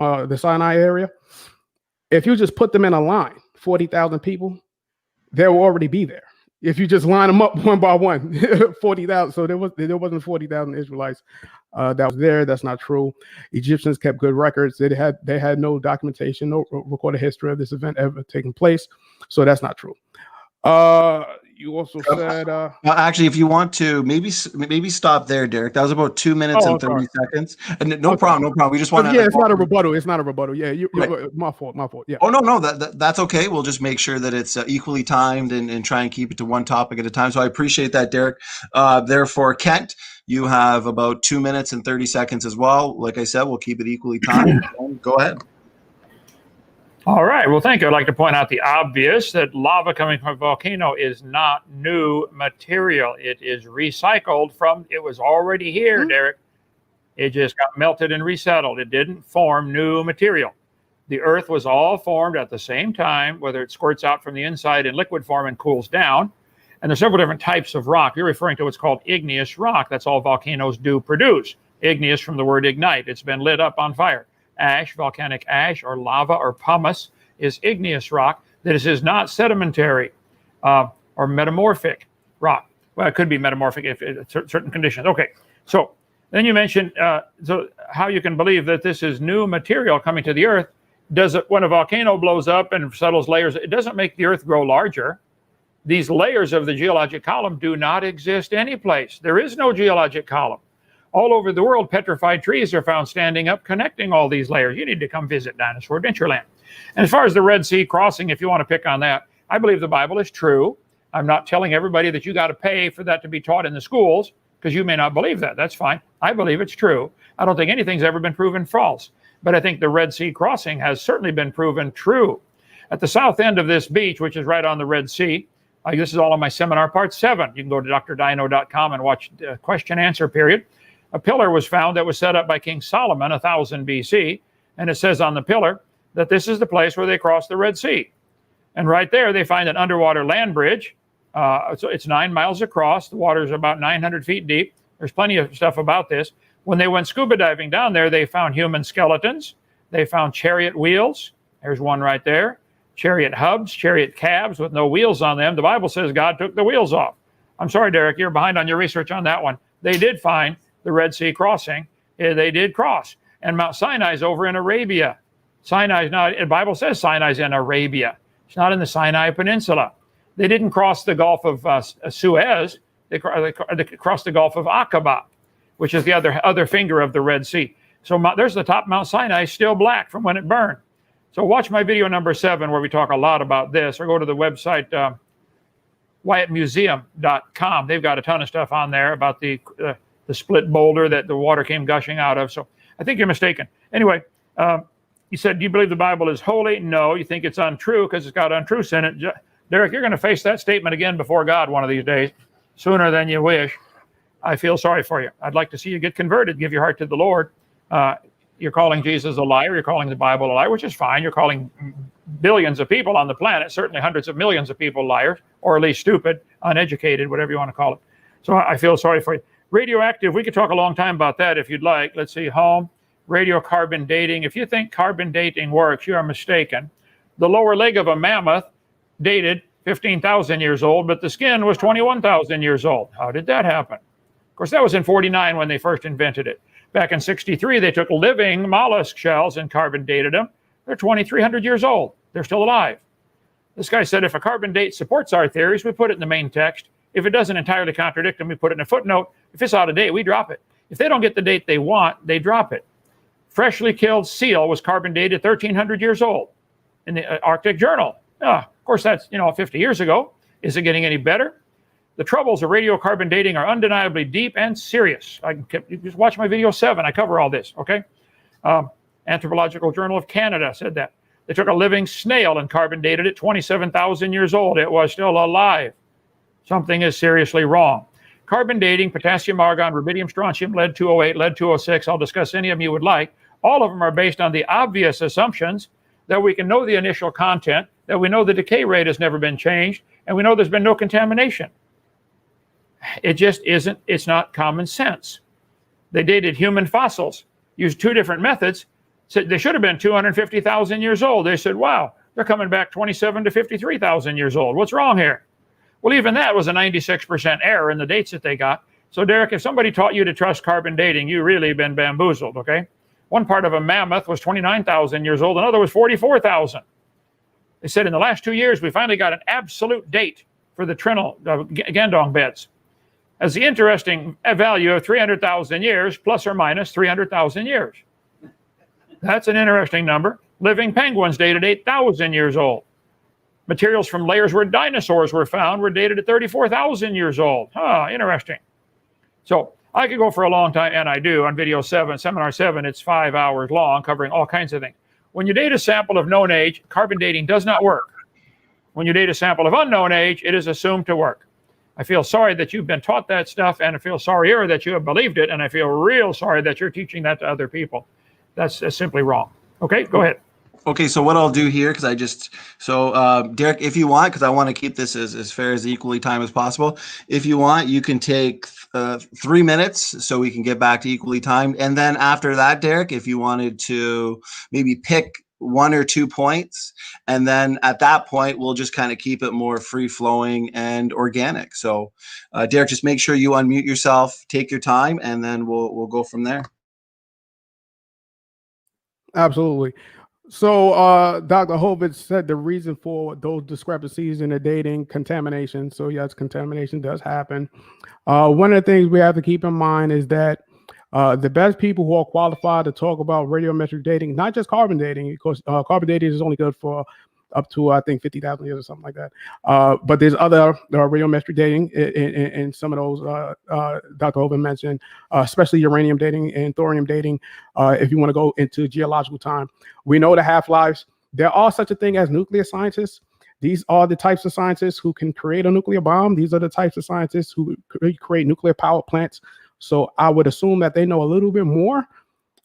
the Sinai area. If you just put them in a line, 40,000 people, they will already be there. If you just line them up one by one, 40,000. So there wasn't 40,000 Israelites that was there. That's not true. Egyptians kept good records. They had no documentation, no recorded history of this event ever taking place. So that's not true. You also said actually, if you want to, maybe stop there, Derrick. That was about 2 minutes and 30 seconds. And no problem. We just want to. Yeah, it's not a rebuttal. It's not a rebuttal. Yeah, right. My fault. Yeah. Oh no, that's okay. We'll just make sure that it's equally timed and try and keep it to one topic at a time. So I appreciate that, Derrick. Therefore, Kent, you have about 2 minutes and 30 seconds as well. Like I said, we'll keep it equally timed. Go ahead. All right. Well, thank you. I'd like to point out the obvious, that lava coming from a volcano is not new material. It is recycled from, it was already here, Derrick. It just got melted and resettled. It didn't form new material. The Earth was all formed at the same time, whether it squirts out from the inside in liquid form and cools down. And there's several different types of rock. You're referring to what's called igneous rock. That's all volcanoes do produce. Igneous from the word ignite. It's been lit up on fire. Ash, volcanic ash, or lava, or pumice is igneous rock. This is not sedimentary or metamorphic rock. Well, it could be metamorphic if certain conditions. Okay, so then you mentioned so how you can believe that this is new material coming to the Earth. Does it, when a volcano blows up and settles layers, it doesn't make the Earth grow larger. These layers of the geologic column do not exist anyplace. There is no geologic column. All over the world, petrified trees are found standing up, connecting all these layers. You need to come visit Dinosaur Adventureland. And as far as the Red Sea crossing, if you want to pick on that, I believe the Bible is true. I'm not telling everybody that you got to pay for that to be taught in the schools, because you may not believe that. That's fine. I believe it's true. I don't think anything's ever been proven false. But I think the Red Sea crossing has certainly been proven true. At the south end of this beach, which is right on the Red Sea, this is all on my seminar, part 7. You can go to drdino.com and watch the question answer period. A pillar was found that was set up by King Solomon, 1000 BC, and it says on the pillar that this is the place where they crossed the Red Sea. And right there, they find an underwater land bridge. So it's 9 miles across. The water is about 900 feet deep. There's plenty of stuff about this. When they went scuba diving down there, they found human skeletons. They found chariot wheels. There's one right there. Chariot hubs, chariot cabs with no wheels on them. The Bible says God took the wheels off. I'm sorry, Derrick, you're behind on your research on that one. They did find the Red Sea crossing. They did cross. And Mount Sinai is over in Arabia. Sinai is not, the Bible says Sinai is in Arabia. It's not in the Sinai Peninsula. They didn't cross the Gulf of Suez. They crossed the Gulf of Aqaba, which is the other finger of the Red Sea. So there's the top. Mount Sinai, still black from when it burned. So watch my video number 7 where we talk a lot about this, or go to the website WyattMuseum.com. They've got a ton of stuff on there about the split boulder that the water came gushing out of. So I think you're mistaken. Anyway, you said, do you believe the Bible is holy? No. You think it's untrue because it's got untruths in it. Derrick, you're going to face that statement again before God one of these days, sooner than you wish. I feel sorry for you. I'd like to see you get converted, give your heart to the Lord. You're calling Jesus a liar. You're calling the Bible a liar, which is fine. You're calling billions of people on the planet, certainly hundreds of millions of people, liars, or at least stupid, uneducated, whatever you want to call it. So I feel sorry for you. Radioactive, we could talk a long time about that if you'd like. Let's see, home, radiocarbon dating. If you think carbon dating works, you are mistaken. The lower leg of a mammoth dated 15,000 years old, but the skin was 21,000 years old. How did that happen? Of course, that was in 49 when they first invented it. Back in 63, they took living mollusk shells and carbon dated them. They're 2,300 years old. They're still alive. This guy said if a carbon date supports our theories, we put it in the main text. If it doesn't entirely contradict them, we put it in a footnote. If it's out of date, we drop it. If they don't get the date they want, they drop it. Freshly killed seal was carbon dated 1,300 years old in the Arctic Journal. Of course, that's 50 years ago. Is it getting any better? The troubles of radiocarbon dating are undeniably deep and serious. You just watch my video 7. I cover all this, okay? Anthropological Journal of Canada said that. They took a living snail and carbon dated it 27,000 years old. It was still alive. Something is seriously wrong. Carbon dating, potassium, argon, rubidium, strontium, lead 208, lead 206. I'll discuss any of them you would like. All of them are based on the obvious assumptions that we can know the initial content, that we know the decay rate has never been changed, and we know there's been no contamination. It just isn't, it's not common sense. They dated human fossils, used 2 different methods. Said they should have been 250,000 years old. They said, wow, they're coming back 27 to 53,000 years old. What's wrong here? Well, even that was a 96% error in the dates that they got. So, Derrick, if somebody taught you to trust carbon dating, you really been bamboozled, okay? One part of a mammoth was 29,000 years old. Another was 44,000. They said in the last 2 years, we finally got an absolute date for the Gandong beds. As the interesting value of 300,000 years plus or minus 300,000 years. That's an interesting number. Living penguins dated 8,000 years old. Materials from layers where dinosaurs were found were dated at 34,000 years old. Interesting. So I could go for a long time, and I do, on video 7, seminar 7. It's 5 hours long, covering all kinds of things. When you date a sample of known age, carbon dating does not work. When you date a sample of unknown age, it is assumed to work. I feel sorry that you've been taught that stuff, and I feel sorrier that you have believed it, and I feel real sorry that you're teaching that to other people. That's simply wrong. Okay, go ahead. Okay, so what I'll do here, because Derrick, if you want, because I want to keep this as fair as equally time as possible, if you want, you can take 3 minutes so we can get back to equally time. And then after that, Derrick, if you wanted to maybe pick 1 or 2 points, and then at that point, we'll just kind of keep it more free-flowing and organic. So, Derrick, just make sure you unmute yourself, take your time, and then we'll go from there. Absolutely. So Dr. Hovind said the reason for those discrepancies in the dating, contamination. So yes, contamination does happen. One of the things we have to keep in mind is that the best people who are qualified to talk about radiometric dating, not just carbon dating, because carbon dating is only good for up to, I think, 50,000 years or something like that. But there's other radiometric dating in some of those Dr. Hovind mentioned, especially uranium dating and thorium dating. If you want to go into geological time, we know the half-lives. There are such a thing as nuclear scientists. These are the types of scientists who can create a nuclear bomb. These are the types of scientists who create nuclear power plants. So I would assume that they know a little bit more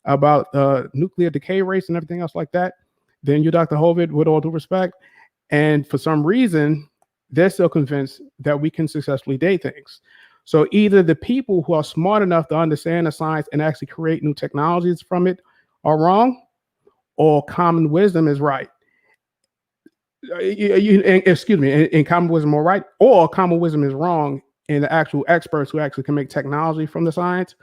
about nuclear decay rates and everything else like that than you, Dr. Hovind, with all due respect. And for some reason, they're still convinced that we can successfully date things. So either the people who are smart enough to understand the science and actually create new technologies from it are wrong, or common wisdom is right. Excuse me, and common wisdom are right, or common wisdom is wrong, and the actual experts who actually can make technology from the science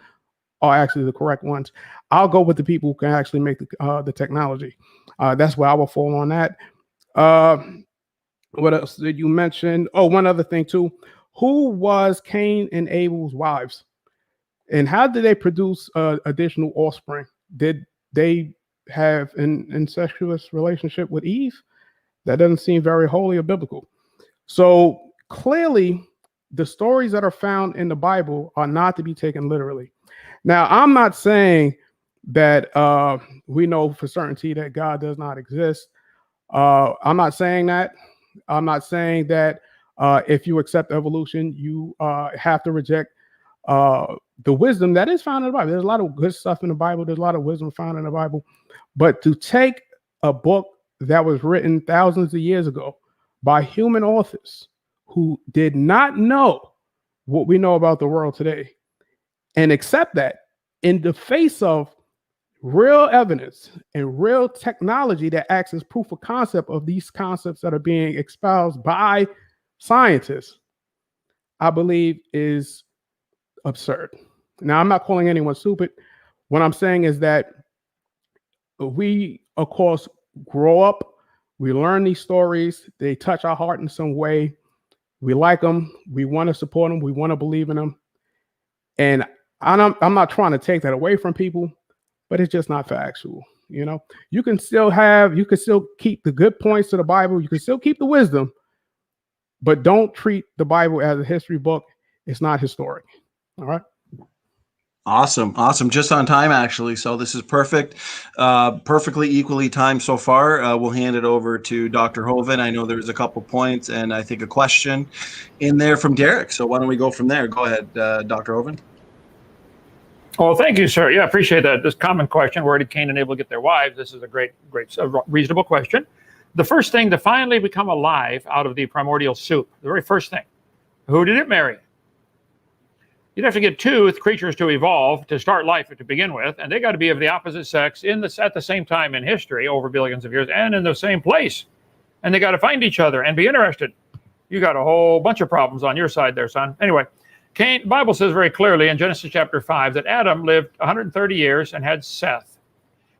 are actually the correct ones. I'll go with the people who can actually make the technology. That's where I will fall on that. What else did you mention? Oh, one other thing too. Who was Cain and Abel's wives? And how did they produce additional offspring? Did they have an incestuous relationship with Eve? That doesn't seem very holy or biblical. So clearly, the stories that are found in the Bible are not to be taken literally. Now, I'm not saying that we know for certainty that God does not exist. I'm not saying that. I'm not saying that if you accept evolution, you have to reject the wisdom that is found in the Bible. There's a lot of good stuff in the Bible. There's a lot of wisdom found in the Bible. But to take a book that was written thousands of years ago by human authors who did not know what we know about the world today and accept that in the face of real evidence and real technology that acts as proof of concept of these concepts that are being espoused by scientists, I believe is absurd. Now, I'm not calling anyone stupid. What I'm saying is that we, of course, grow up, we learn these stories, they touch our heart in some way. We like them, we want to support them, we want to believe in them. And I'm not trying to take that away from people, but it's just not factual. You know, you can still keep the good points to the Bible, you can still keep the wisdom, but don't treat the Bible as a history book. It's not historic. All right. Awesome. Just on time, actually. So this is perfect. Perfectly equally timed so far. We'll hand it over to Dr. Hovind. I know there's a couple points and I think a question in there from Derrick. So why don't we go from there? Go ahead, Dr. Hovind. Oh, thank you, sir. Yeah, appreciate that. This common question, where did Cain and Abel get their wives? This is a great, reasonable question. The first thing to finally become alive out of the primordial soup, the very first thing, who did it marry? You'd have to get two creatures to evolve to start life to begin with, and they got to be of the opposite sex at the same time in history over billions of years and in the same place. And they got to find each other and be interested. You got a whole bunch of problems on your side there, son. Anyway, Cain, the Bible says very clearly in Genesis chapter 5 that Adam lived 130 years and had Seth.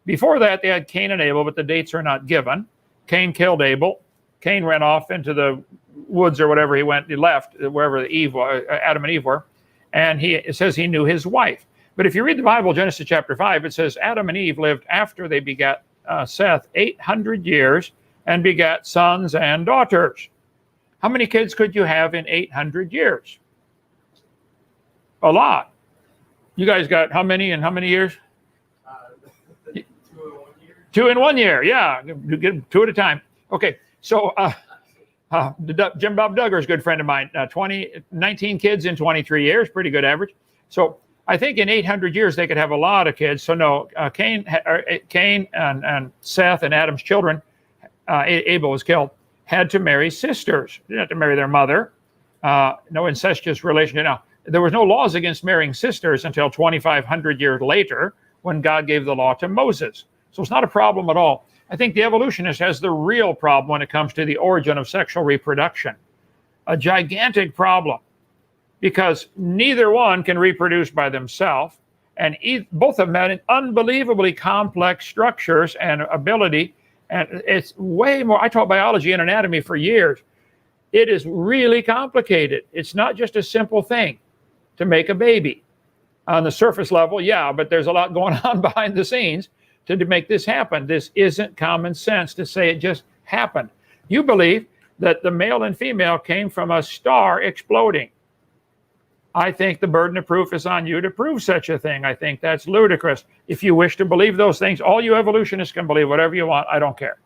Before that, they had Cain and Abel, but the dates are not given. Cain killed Abel. Cain ran off into the woods or whatever he left, wherever Adam and Eve were. And it says he knew his wife. But if you read the Bible, Genesis chapter 5, it says Adam and Eve lived after they begat Seth 800 years and begat sons and daughters. How many kids could you have in 800 years? A lot. You guys got how many in how many years? 2 in 1 year. 2 in 1 year, yeah. You get 2 at a time. Okay, so Jim Bob Duggar is a good friend of mine. 19 kids in 23 years, pretty good average. So I think in 800 years they could have a lot of kids. So no, Cain and Seth and Adam's children, Abel was killed, had to marry sisters. They didn't have to marry their mother. No incestuous relation. Now, there was no laws against marrying sisters until 2,500 years later when God gave the law to Moses. So it's not a problem at all. I think the evolutionist has the real problem when it comes to the origin of sexual reproduction. A gigantic problem, because neither one can reproduce by themselves, and both of them had unbelievably complex structures and ability, and it's way more. I taught biology and anatomy for years. It is really complicated. It's not just a simple thing to make a baby. On the surface level, yeah, but there's a lot going on behind the scenes to make this happen. This isn't common sense to say it just happened. You believe that the male and female came from a star exploding. I think the burden of proof is on you to prove such a thing. I think that's ludicrous. If you wish to believe those things, all you evolutionists can believe whatever you want. I don't care.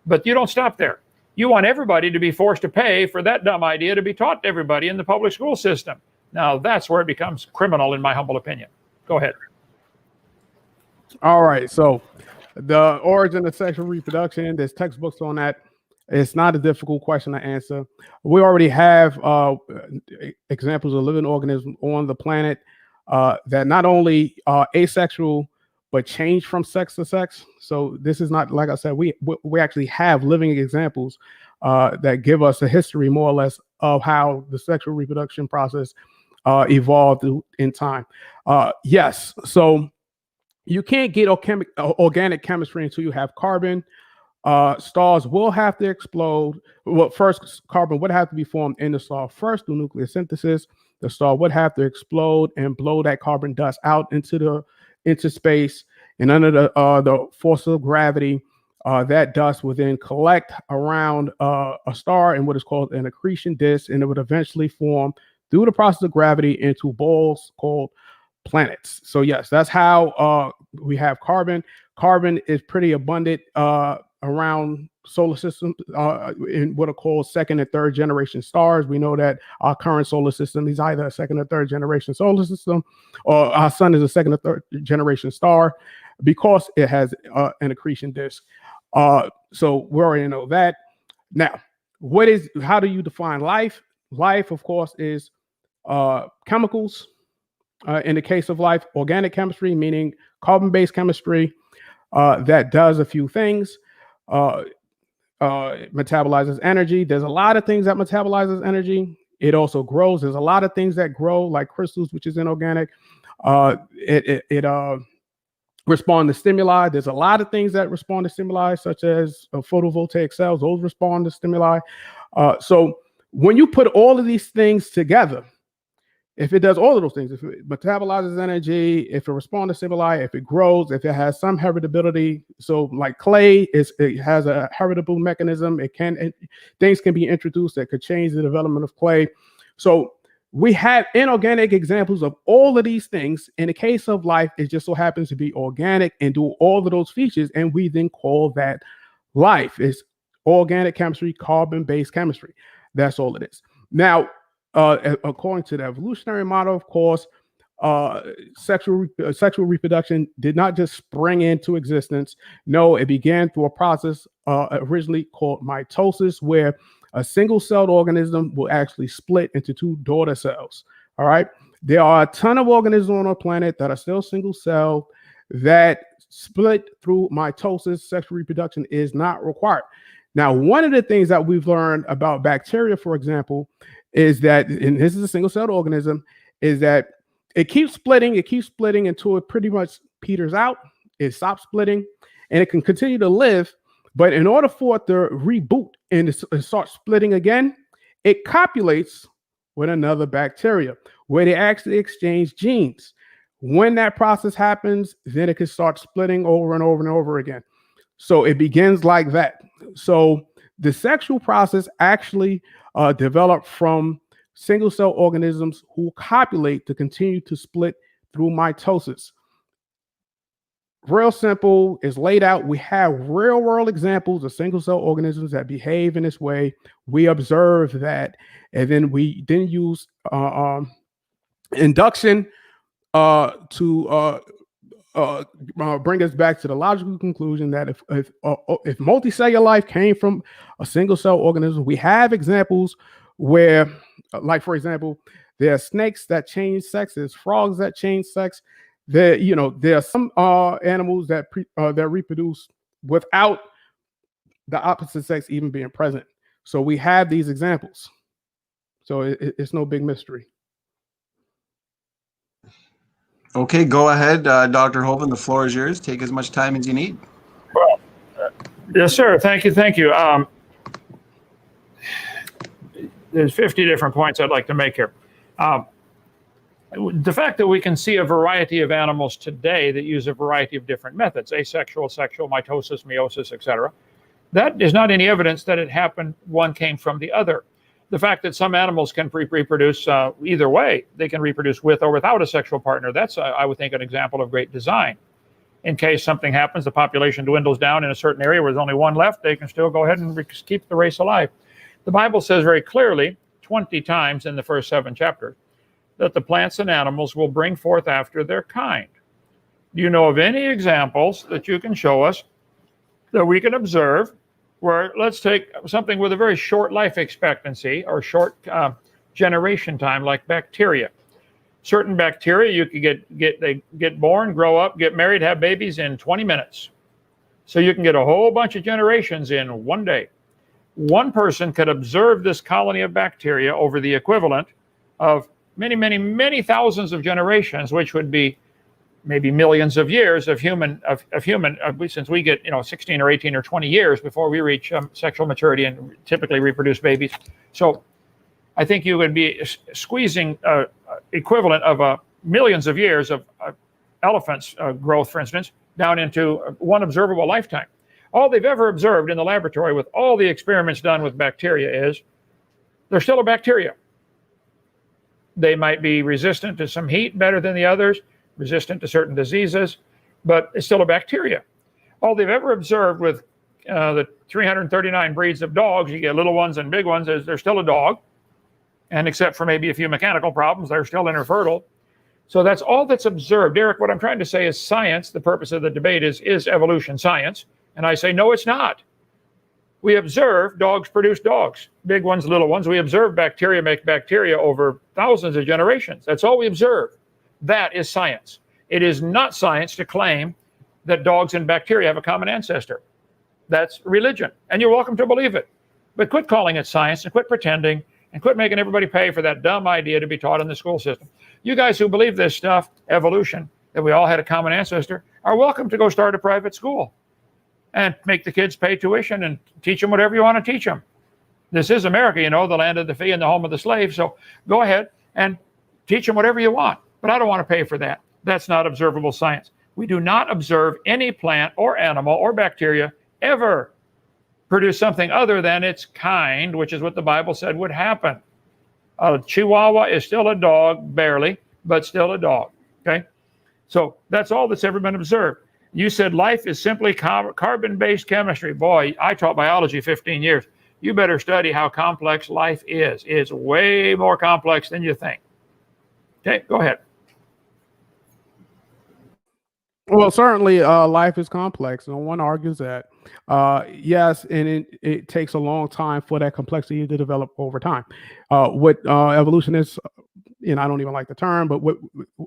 But you don't stop there. You want everybody to be forced to pay for that dumb idea to be taught to everybody in the public school system. Now, that's where it becomes criminal, in my humble opinion. Go ahead. All right, so the origin of sexual reproduction, there's textbooks on that. It's not a difficult question to answer. We already have examples of living organisms on the planet that not only are asexual, but change from sex to sex. So this is not, like I said, we actually have living examples that give us a history more or less of how the sexual reproduction process evolved in time. Yes, so you can't get organic chemistry until you have carbon. Stars will have to explode. Well, first, carbon would have to be formed in the star first through nucleosynthesis. The star would have to explode and blow that carbon dust out into space, and under the force of gravity, that dust would then collect around a star in what is called an accretion disk, and it would eventually form through the process of gravity into balls called planets. So yes, that's how we have carbon. Carbon is pretty abundant around solar systems in what are called second and third generation stars. We know that our current solar system is either a second or third generation solar system, or our sun is a second or third generation star because it has an accretion disk. So we already know that. Now, how do you define life? Life, of course, is chemicals. In the case of life, organic chemistry, meaning carbon-based chemistry, that does a few things. Metabolizes energy. There's a lot of things that metabolizes energy. It also grows. There's a lot of things that grow, like crystals, which is inorganic. It respond to stimuli. There's a lot of things that respond to stimuli, such as photovoltaic cells. Those respond to stimuli. So when you put all of these things together, if it does all of those things, if it metabolizes energy, if it responds to stimuli, if it grows, if it has some heritability, so like clay, it has a heritable mechanism. Things can be introduced that could change the development of clay. So we have inorganic examples of all of these things. In the case of life, it just so happens to be organic and do all of those features, and we then call that life. It's organic chemistry, carbon-based chemistry. That's all it is. Now, according to the evolutionary model, of course, sexual reproduction did not just spring into existence. No, it began through a process originally called mitosis, where a single-celled organism will actually split into two daughter cells. All right. There are a ton of organisms on our planet that are still single-celled that split through mitosis. Sexual reproduction is not required. Now, one of the things that we've learned about bacteria, for example, is that, and this is a single-celled organism, is that it keeps splitting until it pretty much peters out. It stops splitting, and it can continue to live. But in order for it to reboot and start splitting again, it copulates with another bacteria where they actually exchange genes. When that process happens, then it can start splitting over and over and over again. So it begins like that. So the sexual process actually developed from single-cell organisms who copulate to continue to split through mitosis. Real simple, is laid out. We have real-world examples of single-cell organisms that behave in this way. We observe that, and then we use induction to bring us back to the logical conclusion that if multicellular life came from a single-cell organism, we have examples where, like for example, there are snakes that change sex, there's frogs that change sex. There are some animals that reproduce without the opposite sex even being present. So we have these examples. So it's no big mystery. Okay, go ahead, Dr. Hovind. The floor is yours. Take as much time as you need. Well, yes, sir. Thank you. There's 50 different points I'd like to make here. The fact that we can see a variety of animals today that use a variety of different methods, asexual, sexual, mitosis, meiosis, etc., that is not any evidence that it happened, one came from the other. The fact that some animals can reproduce either way, they can reproduce with or without a sexual partner, that's, I would think, an example of great design. In case something happens, the population dwindles down in a certain area where there's only one left, they can still go ahead and keep the race alive. The Bible says very clearly, 20 times in the first 7 chapters, that the plants and animals will bring forth after their kind. Do you know of any examples that you can show us that we can observe where, let's take something with a very short life expectancy or short generation time, like bacteria? Certain bacteria, you could they get born, grow up, get married, have babies in 20 minutes. So you can get a whole bunch of generations in one day. One person could observe this colony of bacteria over the equivalent of many, many, many thousands of generations, which would be maybe millions of years of human, since we get 16 or 18 or 20 years before we reach sexual maturity and typically reproduce babies. So I think you would be squeezing equivalent of millions of years of elephants' growth, for instance, down into one observable lifetime. All they've ever observed in the laboratory with all the experiments done with bacteria is they're still a bacteria. They might be resistant to some heat better than the others, resistant to certain diseases, but it's still a bacteria. All they've ever observed with the 339 breeds of dogs, you get little ones and big ones, is they're still a dog. And except for maybe a few mechanical problems, they're still infertile. So that's all that's observed. Derrick, what I'm trying to say is science, the purpose of the debate is evolution science. And I say, no, it's not. We observe dogs produce dogs, big ones, little ones. We observe bacteria make bacteria over thousands of generations. That's all we observe. That is science. It is not science to claim that dogs and bacteria have a common ancestor. That's religion. And you're welcome to believe it. But quit calling it science and quit pretending and quit making everybody pay for that dumb idea to be taught in the school system. You guys who believe this stuff, evolution, that we all had a common ancestor, are welcome to go start a private school and make the kids pay tuition and teach them whatever you want to teach them. This is America, the land of the free and the home of the slave. So go ahead and teach them whatever you want. But I don't want to pay for that. That's not observable science. We do not observe any plant or animal or bacteria ever produce something other than its kind, which is what the Bible said would happen. A Chihuahua is still a dog, barely, but still a dog. Okay? So that's all that's ever been observed. You said life is simply carbon-based chemistry. Boy, I taught biology 15 years. You better study how complex life is. It's way more complex than you think. Okay, go ahead. Well, certainly life is complex. No one argues that. Yes, and it takes a long time for that complexity to develop over time. What evolution is, I don't even like the term, but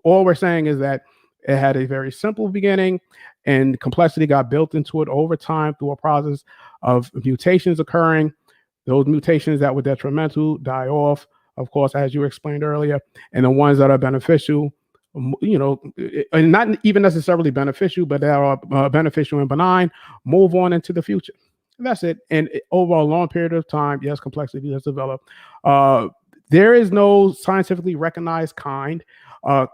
all we're saying is that it had a very simple beginning and complexity got built into it over time through a process of mutations occurring. Those mutations that were detrimental die off, of course, as you explained earlier, and the ones that are beneficial, and not even necessarily beneficial, but that are beneficial and benign, move on into the future. And that's it. And over a long period of time, yes, complexity has developed. There is no scientifically recognized kind.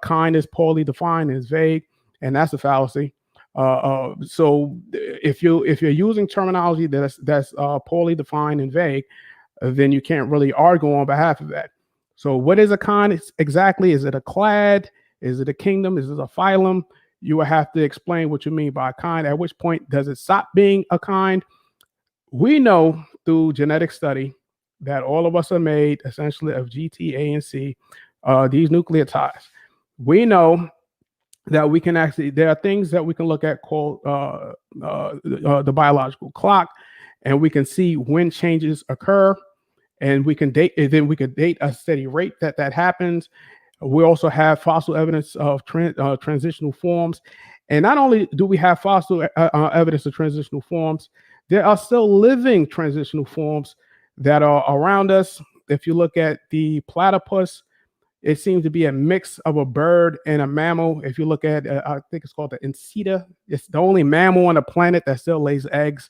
Kind is poorly defined, is vague, and that's a fallacy. So if you're using terminology that's poorly defined and vague, then you can't really argue on behalf of that. So what is a kind exactly? Is it a clade? Is it a kingdom? Is it a phylum? You will have to explain what you mean by kind. At which point does it stop being a kind? We know through genetic study that all of us are made essentially of G, T, A, and C, these nucleotides. We know that we can there are things that we can look at called the biological clock, and we can see when changes occur, and we can date a steady rate that happens. We also have fossil evidence of transitional forms. And not only do we have fossil evidence of transitional forms, there are still living transitional forms that are around us. If you look at the platypus, it seems to be a mix of a bird and a mammal. If you look at, I think it's called the Insecta, it's the only mammal on the planet that still lays eggs.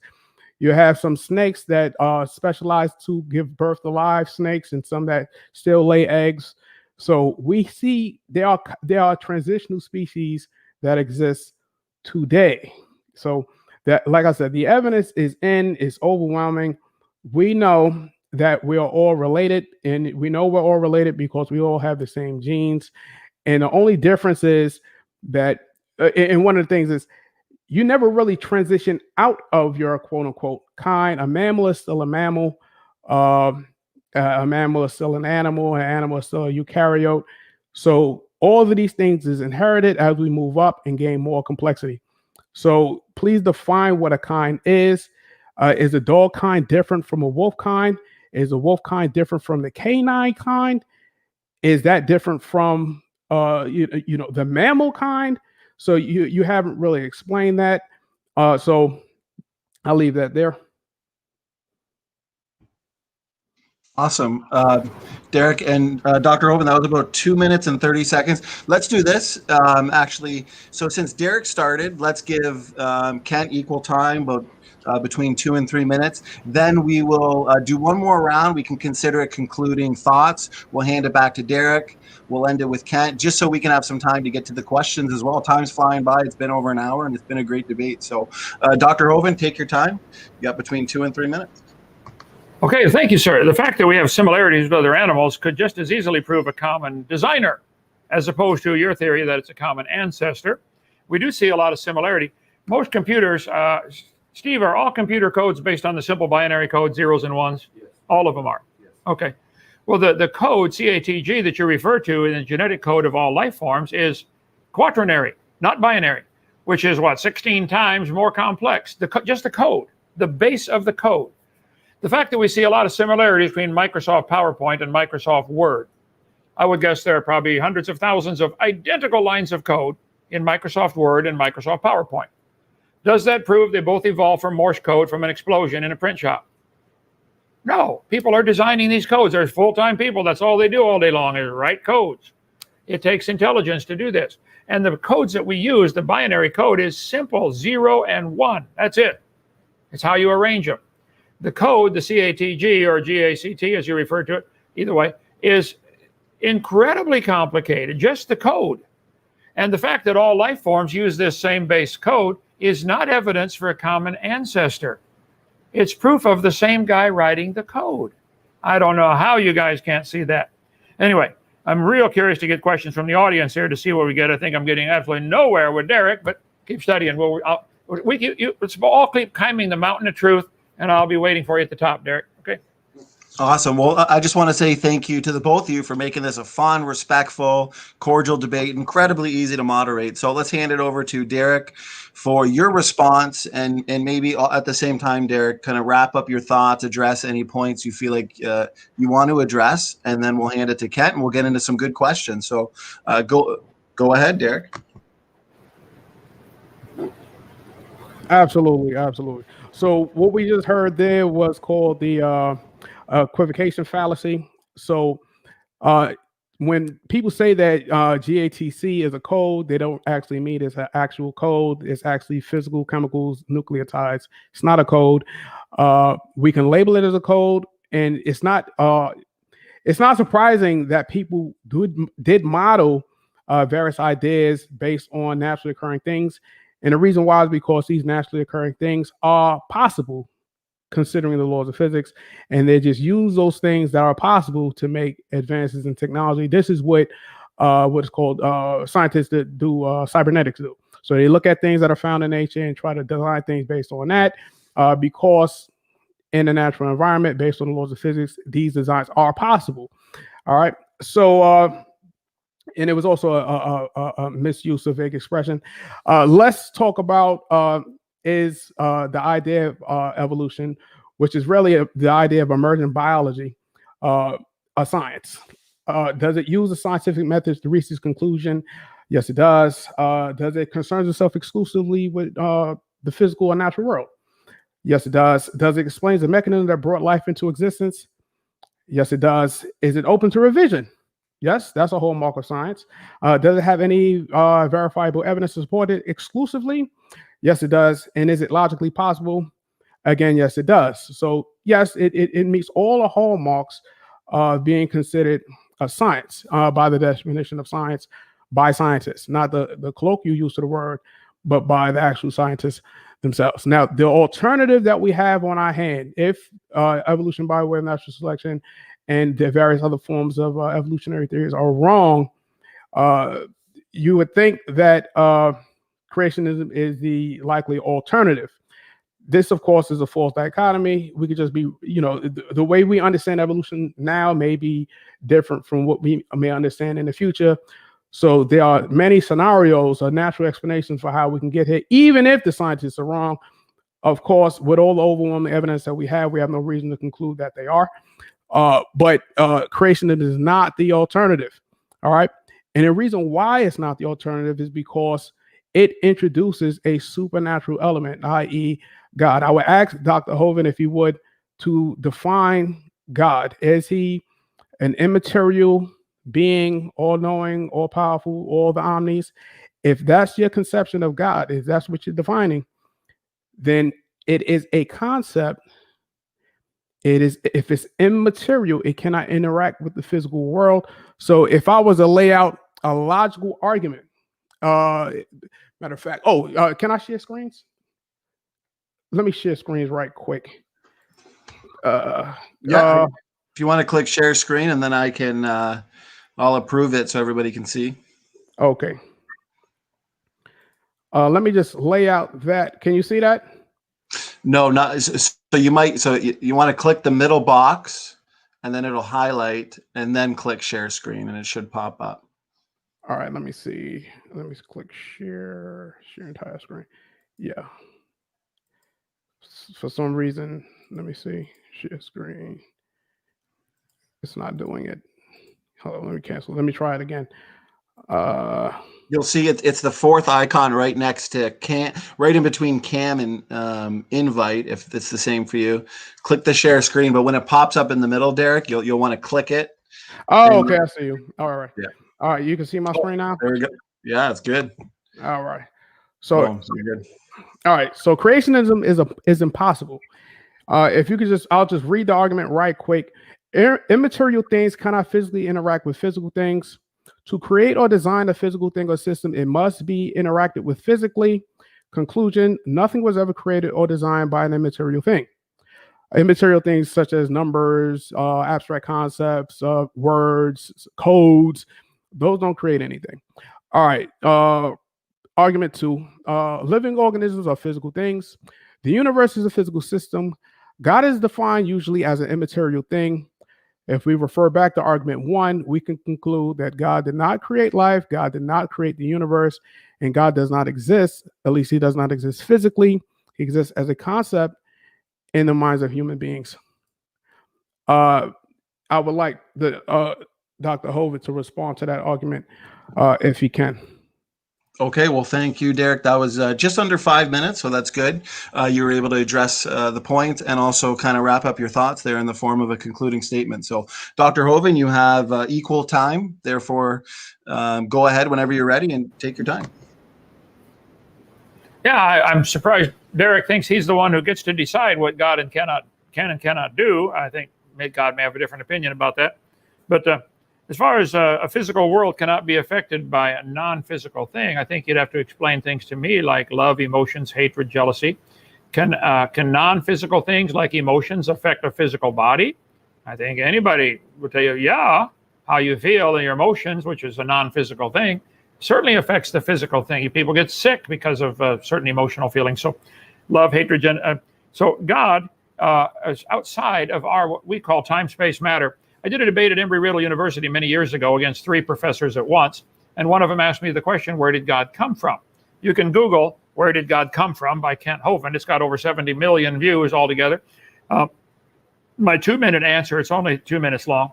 You have some snakes that are specialized to give birth to live snakes and some that still lay eggs. So we see there are transitional species that exist today. So that, like I said, the evidence is overwhelming. We know that we are all related, and we know we're all related because we all have the same genes. And the only difference is that, and one of the things is, you never really transition out of your quote unquote kind. A mammal is still a mammal. A mammal is still an animal is still a eukaryote. So all of these things is inherited as we move up and gain more complexity. So please define what a kind is. Is a dog kind different from a wolf kind? Is a wolf kind different from the canine kind? Is that different from the mammal kind? So you haven't really explained that. So I'll leave that there. Awesome. Derrick and Dr. Hovind, that was about 2 minutes and 30 seconds. Let's do this, actually. So since Derrick started, let's give Kent equal time, about between 2 and 3 minutes. Then we will do one more round. We can consider it concluding thoughts. We'll hand it back to Derrick. We'll end it with Kent, just so we can have some time to get to the questions as well. Time's flying by. It's been over an hour, and it's been a great debate. So Dr. Hovind, take your time. You got between 2 and 3 minutes. Okay, thank you, sir. The fact that we have similarities with other animals could just as easily prove a common designer, as opposed to your theory that it's a common ancestor. We do see a lot of similarity. Most computers, Steve, are all computer codes based on the simple binary code, zeros and ones? Yes. All of them are? Yes. Okay. Well, the code, CATG, that you refer to in the genetic code of all life forms is quaternary, not binary, which is what, 16 times more complex. Just the code, the base of the code. The fact that we see a lot of similarities between Microsoft PowerPoint and Microsoft Word, I would guess there are probably hundreds of thousands of identical lines of code in Microsoft Word and Microsoft PowerPoint. Does that prove they both evolved from Morse code from an explosion in a print shop? No, people are designing these codes. There's full-time people. That's all they do all day long is write codes. It takes intelligence to do this. And the codes that we use, the binary code, is simple, 0 and 1. That's it. It's how you arrange them. The code, the CATG or GACT, as you refer to it, either way, is incredibly complicated, just the code. And the fact that all life forms use this same base code is not evidence for a common ancestor. It's proof of the same guy writing the code. I don't know how you guys can't see that. Anyway, I'm real curious to get questions from the audience here to see what we get. I think I'm getting absolutely nowhere with Derrick, but keep studying. Let's all keep climbing the mountain of truth, and I'll be waiting for you at the top, Derrick. Okay. Awesome. Well, I just want to say thank you to the both of you for making this a fun, respectful, cordial debate, incredibly easy to moderate. So let's hand it over to Derrick for your response, and maybe at the same time, Derrick, kind of wrap up your thoughts, address any points you feel like you want to address, and then we'll hand it to Kent, and we'll get into some good questions. So go ahead, Derrick. Absolutely, absolutely. So what we just heard there was called the equivocation fallacy. So when people say that GATC is a code, they don't actually mean it's an actual code. It's actually physical chemicals, nucleotides. It's not a code. We can label it as a code, and it's not surprising that people did model various ideas based on naturally occurring things. And the reason why is because these naturally occurring things are possible considering the laws of physics, and they just use those things that are possible to make advances in technology. This is what is called scientists that do cybernetics do. So they look at things that are found in nature and try to design things based on that, because in the natural environment, based on the laws of physics, these designs are possible. All right. So and it was also a misuse of vague expression. Let's talk about the idea of evolution, which is really the idea of emergent biology, a science. Does it use the scientific methods to reach this conclusion? Yes, it does. Does it concern itself exclusively with the physical and natural world? Yes, it does. Does it explain the mechanism that brought life into existence? Yes, it does. Is it open to revision? Yes, that's a hallmark of science. Does it have any verifiable evidence to support it exclusively? Yes, it does. And is it logically possible? Again, yes, it does. So yes, it meets all the hallmarks of being considered a science by the definition of science by scientists, not the colloquial use of the word, but by the actual scientists themselves. Now, the alternative that we have on our hand, if evolution by way of natural selection and the various other forms of evolutionary theories are wrong, you would think that creationism is the likely alternative. This, of course, is a false dichotomy. We could just be, the way we understand evolution now may be different from what we may understand in the future. So there are many scenarios or natural explanations for how we can get here, even if the scientists are wrong. Of course, with all the overwhelming evidence that we have no reason to conclude that they are. But creationism is not the alternative. All right. And the reason why it's not the alternative is because it introduces a supernatural element, i.e., God. I would ask Dr. Hovind, if he would, to define God? Is he an immaterial being, all-knowing, all-powerful, all the omnis? If that's your conception of God, if that's what you're defining, then it is a concept. It is, if it's immaterial, it cannot interact with the physical world. So if I was to lay out a logical argument, matter of fact, can I share screens? Let me share screens right quick. If you want to click share screen, and then I can, I'll approve it so everybody can see. Okay. Let me just lay out that. Can you see that? No, not so. You might. So you want to click the middle box, and then it'll highlight, and then click share screen, and it should pop up. All right. Let me see. Let me click share entire screen. Yeah. For some reason, let me see. Share screen. It's not doing it. Hold on, let me cancel. Let me try it again. You'll see it's the fourth icon right next to Cam, right in between Cam and invite. If it's the same for you, click the share screen. But when it pops up in the middle, Derrick, you'll want to click it. Oh, okay, I see you. All right. Yeah. All right, you can see my screen now. There we go. Yeah, it's good. All right. So you're good. All right. So creationism is impossible. If you could I'll just read the argument right quick. Immaterial things cannot physically interact with physical things. To create or design a physical thing or system, it must be interacted with physically. Conclusion: nothing was ever created or designed by an immaterial thing. Immaterial things such as numbers, abstract concepts, words, codes, those don't create anything. All right. Argument 2. Living organisms are physical things. The universe is a physical system. God is defined usually as an immaterial thing. If we refer back to argument 1, we can conclude that God did not create life, God did not create the universe, and God does not exist. At least he does not exist physically. He exists as a concept in the minds of human beings. I would like the Dr. Hovind to respond to that argument if he can. Okay, well, thank you, Derrick. That was just under 5 minutes, so that's good. You were able to address the point and also kind of wrap up your thoughts there in the form of a concluding statement. So, Dr. Hovind, you have equal time. Therefore, go ahead whenever you're ready and take your time. Yeah, I'm surprised Derrick thinks he's the one who gets to decide what God can and cannot do. I think God may have a different opinion about that. But as far as a physical world cannot be affected by a non-physical thing, I think you'd have to explain things to me like love, emotions, hatred, jealousy. Can non-physical things like emotions affect a physical body? I think anybody would tell you, yeah, how you feel and your emotions, which is a non-physical thing, certainly affects the physical thing. People get sick because of certain emotional feelings. So love, hatred, so God is outside of what we call time, space, matter. I did a debate at Embry-Riddle University many years ago against 3 professors at once, and one of them asked me the question, where did God come from? You can Google Where Did God Come From by Kent Hovind. It's got over 70 million views altogether. My 2-minute answer, it's only 2 minutes long.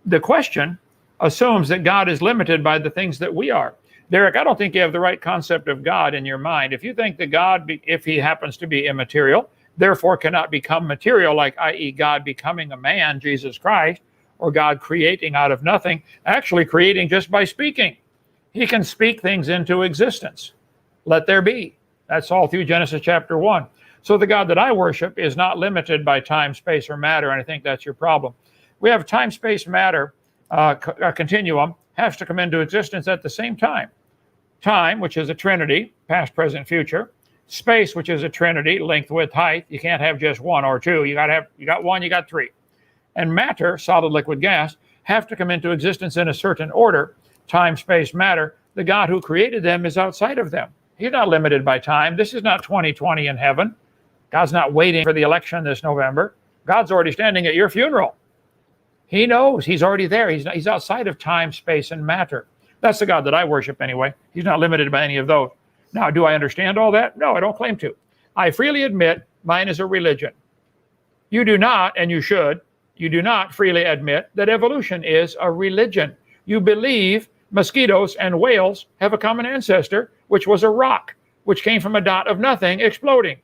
The question assumes that God is limited by the things that we are. Derrick, I don't think you have the right concept of God in your mind. If you think that God, if he happens to be immaterial, therefore cannot become material, like i.e. God becoming a man, Jesus Christ, or God creating out of nothing, actually creating just by speaking. He can speak things into existence. Let there be. That's all through Genesis chapter 1. So the God that I worship is not limited by time, space, or matter, and I think that's your problem. We have time, space, matter, a continuum, has to come into existence at the same time. Time, which is a trinity, past, present, future. Space, which is a trinity, length, width, height. You can't have just 1 or 2. You got 1, you got 3. And matter, solid, liquid, gas, have to come into existence in a certain order. Time, space, matter. The God who created them is outside of them. He's not limited by time. This is not 2020 in heaven. God's not waiting for the election this November. God's already standing at your funeral. He knows. He's already there. He's outside of time, space, and matter. That's the God that I worship anyway. He's not limited by any of those. Now, do I understand all that? No, I don't claim to. I freely admit mine is a religion. You do not, and you should, you do not freely admit that evolution is a religion. You believe mosquitoes and whales have a common ancestor, which was a rock, which came from a dot of nothing exploding.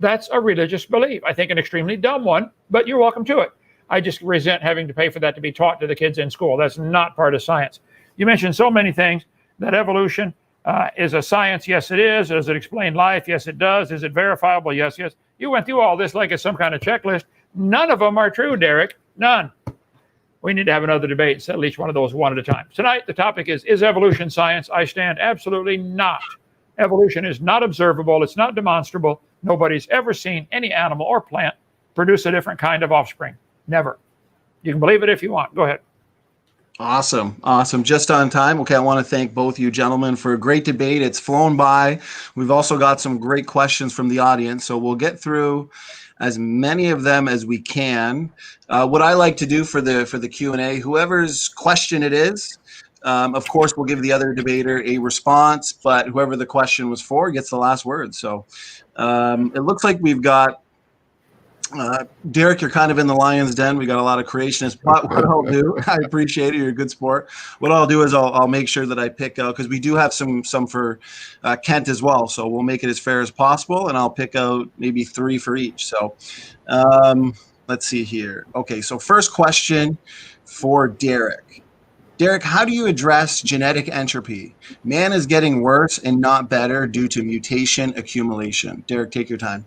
That's a religious belief. I think an extremely dumb one, but you're welcome to it. I just resent having to pay for that to be taught to the kids in school. That's not part of science. You mentioned so many things. That evolution is a science. Yes, it is. Does it explain life? Yes, it does. Is it verifiable? Yes, yes. You went through all this like it's some kind of checklist. None of them are true, Derrick. None. We need to have another debate and settle each one of those one at a time. Tonight, the topic is evolution science? I stand absolutely not. Evolution is not observable. It's not demonstrable. Nobody's ever seen any animal or plant produce a different kind of offspring. Never. You can believe it if you want. Go ahead. Awesome. Awesome. Just on time. Okay. I want to thank both you gentlemen for a great debate. It's flown by. We've also got some great questions from the audience. So we'll get through as many of them as we can. What I like to do for the Q&A, whoever's question it is, of course, we'll give the other debater a response, but whoever the question was for gets the last word. So it looks like we've got Derrick, you're kind of in the lion's den. We got a lot of creationists. But what I'll do, I appreciate it. You're a good sport. What I'll do is I'll make sure that I pick out, because we do have some for Kent as well. So we'll make it as fair as possible, and I'll pick out maybe 3 for each. So let's see here. Okay, so first question for Derrick. Derrick, how do you address genetic entropy? Man is getting worse and not better due to mutation accumulation. Derrick, take your time.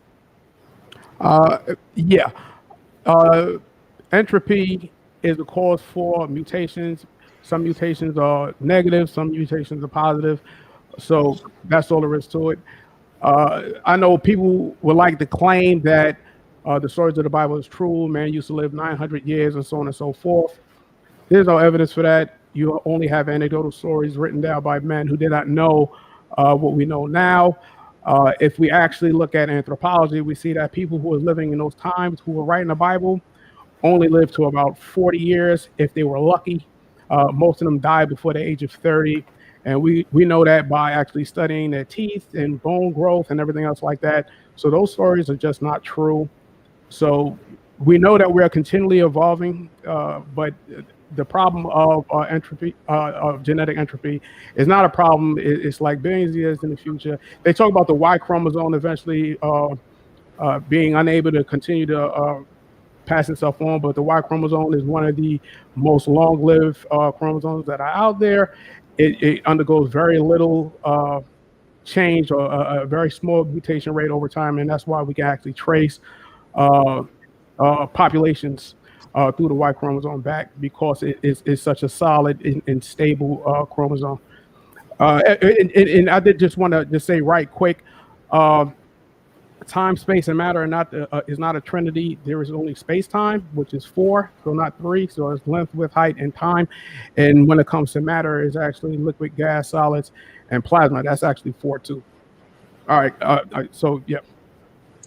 Entropy is a cause for mutations. Some mutations are negative, some mutations are positive. So that's all there is to it. I know people would like to claim that the stories of the Bible is true. Man used to live 900 years and so on and so forth. There's no evidence for that. You only have anecdotal stories written down by men who did not know what we know now. If we actually look at anthropology, we see that people who were living in those times, who were writing the Bible, only lived to about 40 years if they were lucky. Most of them died before the age of 30. And we know that by actually studying their teeth and bone growth and everything else like that. So those stories are just not true. So we know that we are continually evolving, but the problem of entropy, of genetic entropy, is not a problem. It's like billions of years in the future. They talk about the Y chromosome eventually being unable to continue to pass itself on, but the Y chromosome is one of the most long-lived chromosomes that are out there. It undergoes very little change, or a very small mutation rate over time, and that's why we can actually trace populations through the Y chromosome back, because it is such a solid and stable chromosome. And I did just want to just say right quick, time, space, and matter is not a trinity. There is only space-time, which is 4, so not 3. So it's length, width, height, and time. And when it comes to matter, it's actually liquid, gas, solids, and plasma. That's actually 4 too. All right. So yeah.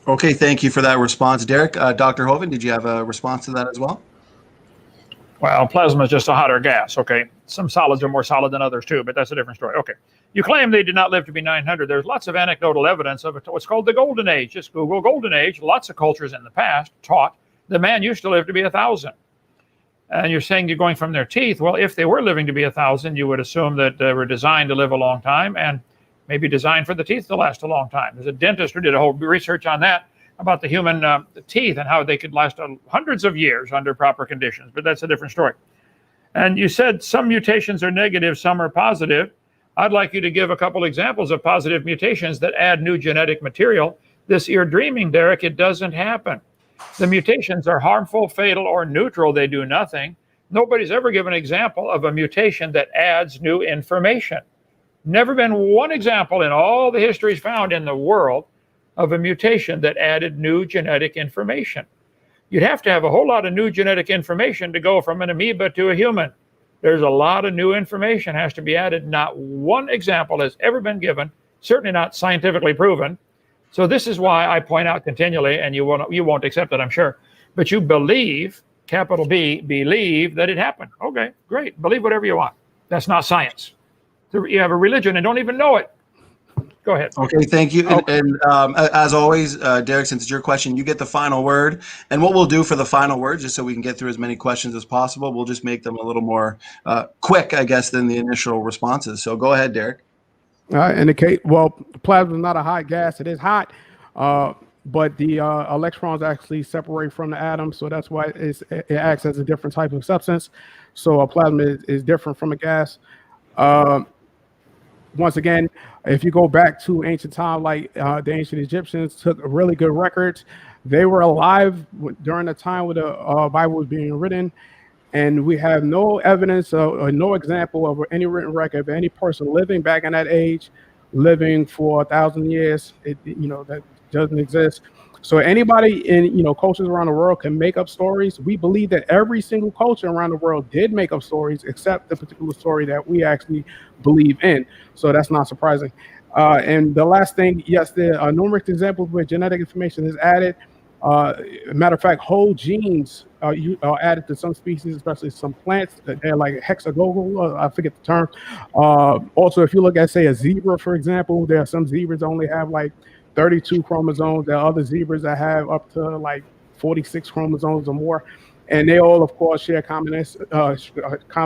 Okay, thank you for that response, Derrick. Dr. Hovind, did you have a response to that as well? Well, plasma is just a hotter gas. Okay, some solids are more solid than others too, but that's a different story. Okay, you claim they did not live to be 900. There's lots of anecdotal evidence of what's called the Golden Age. Just Google Golden Age. Lots of cultures in the past taught the man used to live to be 1,000. And you're saying you're going from their teeth. Well, if they were living to be 1,000, you would assume that they were designed to live a long time, and maybe designed for the teeth to last a long time. There's a dentist who did a whole research on that, about the human teeth and how they could last hundreds of years under proper conditions, but that's a different story. And you said some mutations are negative, some are positive. I'd like you to give a couple examples of positive mutations that add new genetic material. You're dreaming, Derrick. It doesn't happen. The mutations are harmful, fatal, or neutral. They do nothing. Nobody's ever given an example of a mutation that adds new information. Never been one example in all the histories found in the world of a mutation that added new genetic information. You'd have to have a whole lot of new genetic information to go from an amoeba to a human. There's a lot of new information has to be added. Not one example has ever been given, certainly not scientifically proven. So this is why I point out continually, and you won't accept it, I'm sure, but you believe, capital B, believe that it happened. Okay, great. Believe whatever you want. That's not science. You have a religion and don't even know it. Go ahead. Okay, thank you. And as always, Derrick, since it's your question, you get the final word. And what we'll do for the final word, just so we can get through as many questions as possible, we'll just make them a little more quick, I guess, than the initial responses. So go ahead, Derrick. Indicate, well, plasma is not a hot gas. It is hot. but the electrons actually separate from the atom, so that's why it acts as a different type of substance. So a plasma is different from a gas. Once again, if you go back to ancient time, like the ancient Egyptians took really good records. They were alive during the time when the Bible was being written, and we have no evidence or no example of any written record of any person living back in that age, living for 1,000 years. That doesn't exist. So anybody in cultures around the world can make up stories. We believe that every single culture around the world did make up stories, except the particular story that we actually believe in. So that's not surprising. And the last thing, yes, there are numerous examples where genetic information is added. Matter of fact, whole genes are added to some species, especially some plants. They're like hexagonal. I forget the term. Also, if you look at, say, a zebra, for example, there are some zebras that only have like 32 chromosomes. There are other zebras that have up to like 46 chromosomes or more. And they all, of course, share common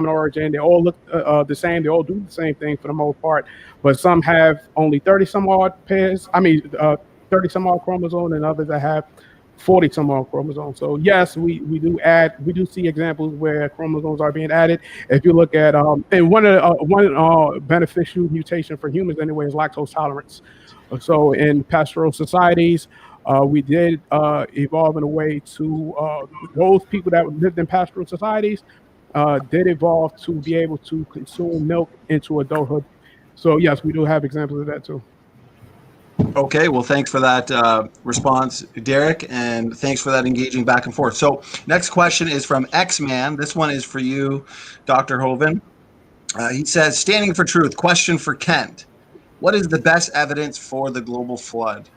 origin. They all look the same. They all do the same thing for the most part. But some have only 30 some odd pairs. 30 some odd chromosomes, and others that have 40 some odd chromosomes. So yes, we do see examples where chromosomes are being added. If you look at and one beneficial mutation for humans anyway is lactose tolerance. So in pastoral societies, we did evolve in a way to those people that lived in pastoral societies did evolve to be able to consume milk into adulthood. So yes, we do have examples of that too. Okay, well, thanks for that response, Derrick, and thanks for that engaging back and forth. So next question is from X-Man. This one is for you, Dr. Hovind. He says, standing for truth, question for Kent. What is the best evidence for the global flood?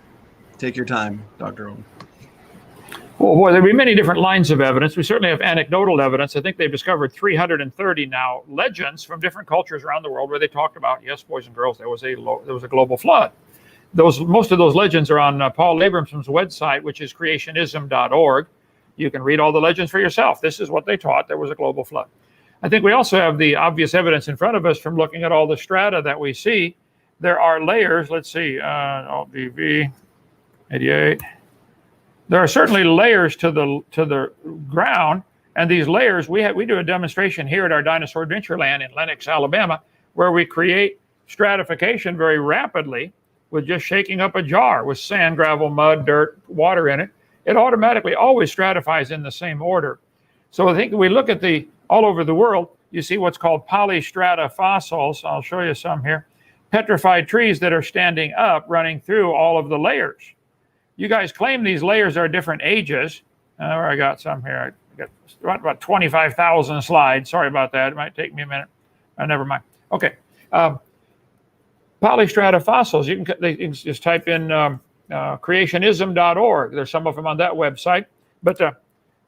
Take your time, Dr. Hovind. Well, boy, there'd be many different lines of evidence. We certainly have anecdotal evidence. I think they've discovered 330 now legends from different cultures around the world where they talked about, yes, boys and girls, there was a global flood. Most of those legends are on Paul Abramson's website, which is creationism.org. You can read all the legends for yourself. This is what they taught. There was a global flood. I think we also have the obvious evidence in front of us from looking at all the strata that we see. There are layers. Let's see, BV 88. There are certainly layers to the ground, and these layers, we do a demonstration here at our Dinosaur Adventureland in Lenox, Alabama, where we create stratification very rapidly with just shaking up a jar with sand, gravel, mud, dirt, water in it. It automatically always stratifies in the same order. So I think we look at all over the world, you see what's called Polystrata Fossils. I'll show you some here. Petrified trees that are standing up, running through all of the layers. You guys claim these layers are different ages. I got some here. I got about 25,000 slides. Sorry about that. It might take me a minute. Never mind. Okay. Polystrata Fossils. You can just type in creationism.org. There's some of them on that website. But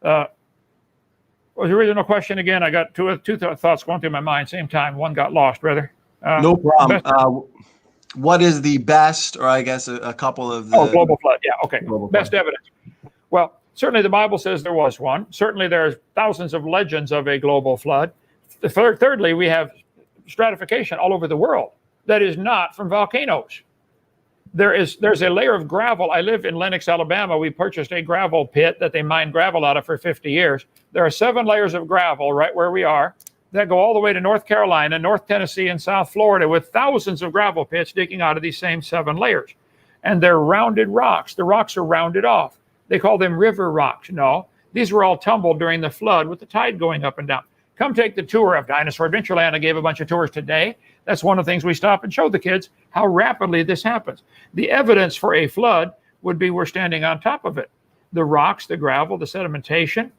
what was the original question again? I got two thoughts going through my mind same time. One got lost, brother. No problem. What is the best, or I guess a couple of the... global flood. Yeah, okay. Best evidence. Well, certainly the Bible says there was one. Certainly there's thousands of legends of a global flood. Thirdly, we have stratification all over the world that is not from volcanoes. There's a layer of gravel. I live in Lenox, Alabama. We purchased a gravel pit that they mine gravel out of for 50 years. There are 7 layers of gravel right where we are that go all the way to North Carolina, North Tennessee, and South Florida with thousands of gravel pits digging out of these same 7 layers. And they're rounded rocks. The rocks are rounded off. They call them river rocks. No, these were all tumbled during the flood with the tide going up and down. Come take the tour of Dinosaur Adventureland. I gave a bunch of tours today. That's one of the things we stop and show the kids, how rapidly this happens. The evidence for a flood would be we're standing on top of it. The rocks, the gravel, the sedimentation,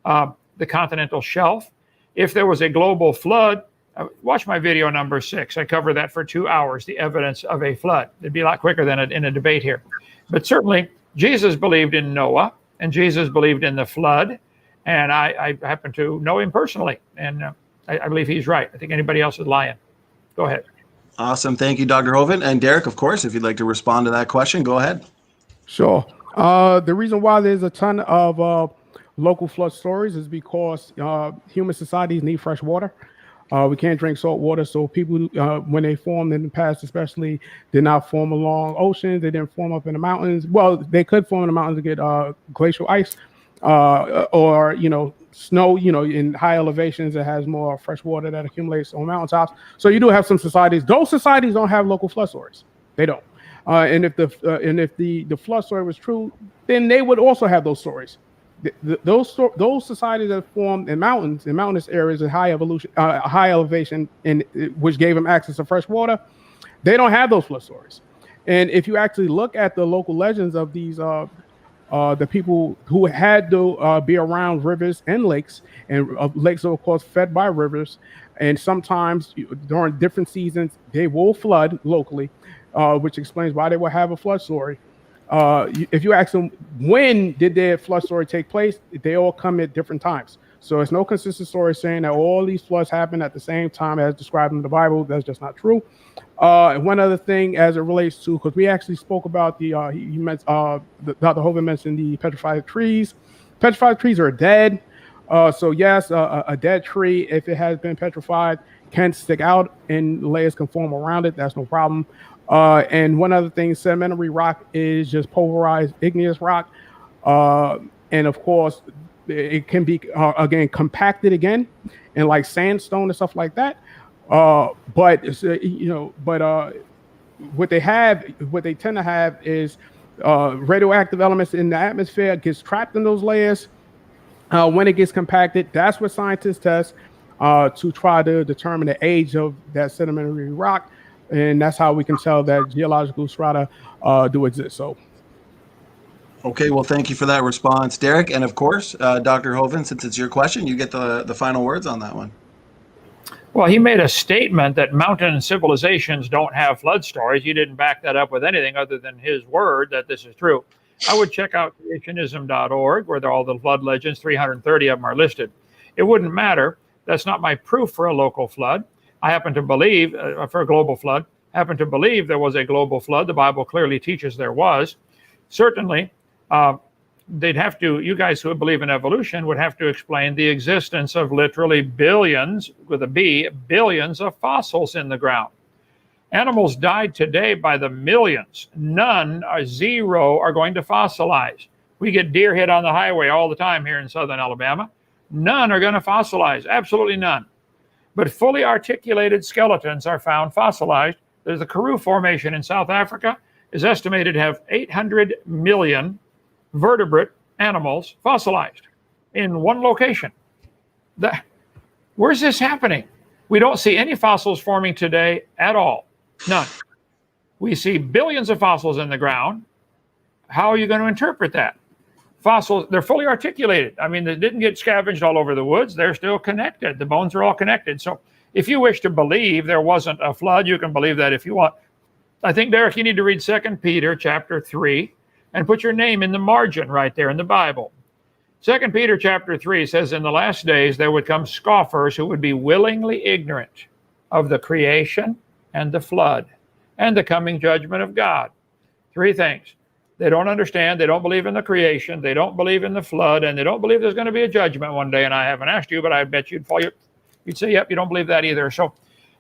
the continental shelf. If there was a global flood, watch my video number 6. I cover that for 2 hours, the evidence of a flood. It'd be a lot quicker than in a debate here. But certainly, Jesus believed in Noah, and Jesus believed in the flood. And I happen to know him personally, and I believe he's right. I think anybody else is lying. Go ahead. Awesome. Thank you, Dr. Hovind. And Derrick, of course, if you'd like to respond to that question, go ahead. Sure. The reason why there's a ton of local flood stories is because human societies need fresh water. We can't drink salt water. So people, when they formed in the past, especially, did not form along oceans. They didn't form up in the mountains. Well, they could form in the mountains to get glacial ice, or snow. In high elevations, it has more fresh water that accumulates on mountaintops. So you do have some societies. Those societies don't have local flood stories. They don't. And if the flood story was true, then they would also have those stories. Those societies that formed in mountains, in mountainous areas, in high elevation, and which gave them access to fresh water, they don't have those flood stories. And if you actually look at the local legends of these, the people who had to be around rivers and lakes, and lakes are of course fed by rivers, and sometimes during different seasons they will flood locally, which explains why they will have a flood story. If you ask them when did their flood story take place, they all come at different times. So it's no consistent story saying that all these floods happen at the same time as described in the Bible. That's just not true. One other thing as it relates to, because we actually spoke about Dr. Hovind mentioned the petrified trees. Petrified trees are dead. So yes, a dead tree, if it has been petrified, can stick out and layers can form around it. That's no problem. And one other thing, sedimentary rock is just pulverized igneous rock. And of course, it can be, again, compacted again, and like sandstone and stuff like that. But what they tend to have is radioactive elements in the atmosphere gets trapped in those layers. When it gets compacted, that's what scientists test to try to determine the age of that sedimentary rock. And that's how we can tell that geological strata do exist. So, okay, well, thank you for that response, Derrick. And of course, Dr. Hovind, since it's your question, you get the final words on that one. Well, he made a statement that mountain civilizations don't have flood stories. He didn't back that up with anything other than his word that this is true. I would check out creationism.org, where all the flood legends, 330 of them are listed. It wouldn't matter. That's not my proof for a local flood. I happen to believe, for a global flood, happen to believe there was a global flood. The Bible clearly teaches there was. Certainly, they'd have to, you guys who believe in evolution would have to explain the existence of literally billions, with a B, billions of fossils in the ground. Animals died today by the millions. None, or zero, are going to fossilize. We get deer hit on the highway all the time here in southern Alabama. None are going to fossilize, absolutely none. But fully articulated skeletons are found fossilized. There's the Karoo Formation in South Africa is estimated to have 800 million vertebrate animals fossilized in one location. Where's this happening? We don't see any fossils forming today at all. None. We see billions of fossils in the ground. How are you going to interpret that? Fossils, they're fully articulated. I mean, they didn't get scavenged all over the woods. They're still connected. The bones are all connected. So if you wish to believe there wasn't a flood, you can believe that if you want. I think, Derrick, you need to read 2 Peter chapter 3 and put your name in the margin right there in the Bible. 2 Peter chapter 3 says, in the last days there would come scoffers who would be willingly ignorant of the creation and the flood and the coming judgment of God. Three things. They don't understand. They don't believe in the creation. They don't believe in the flood. And they don't believe there's going to be a judgment one day. And I haven't asked you, but I bet you'd say, yep, you don't believe that either. So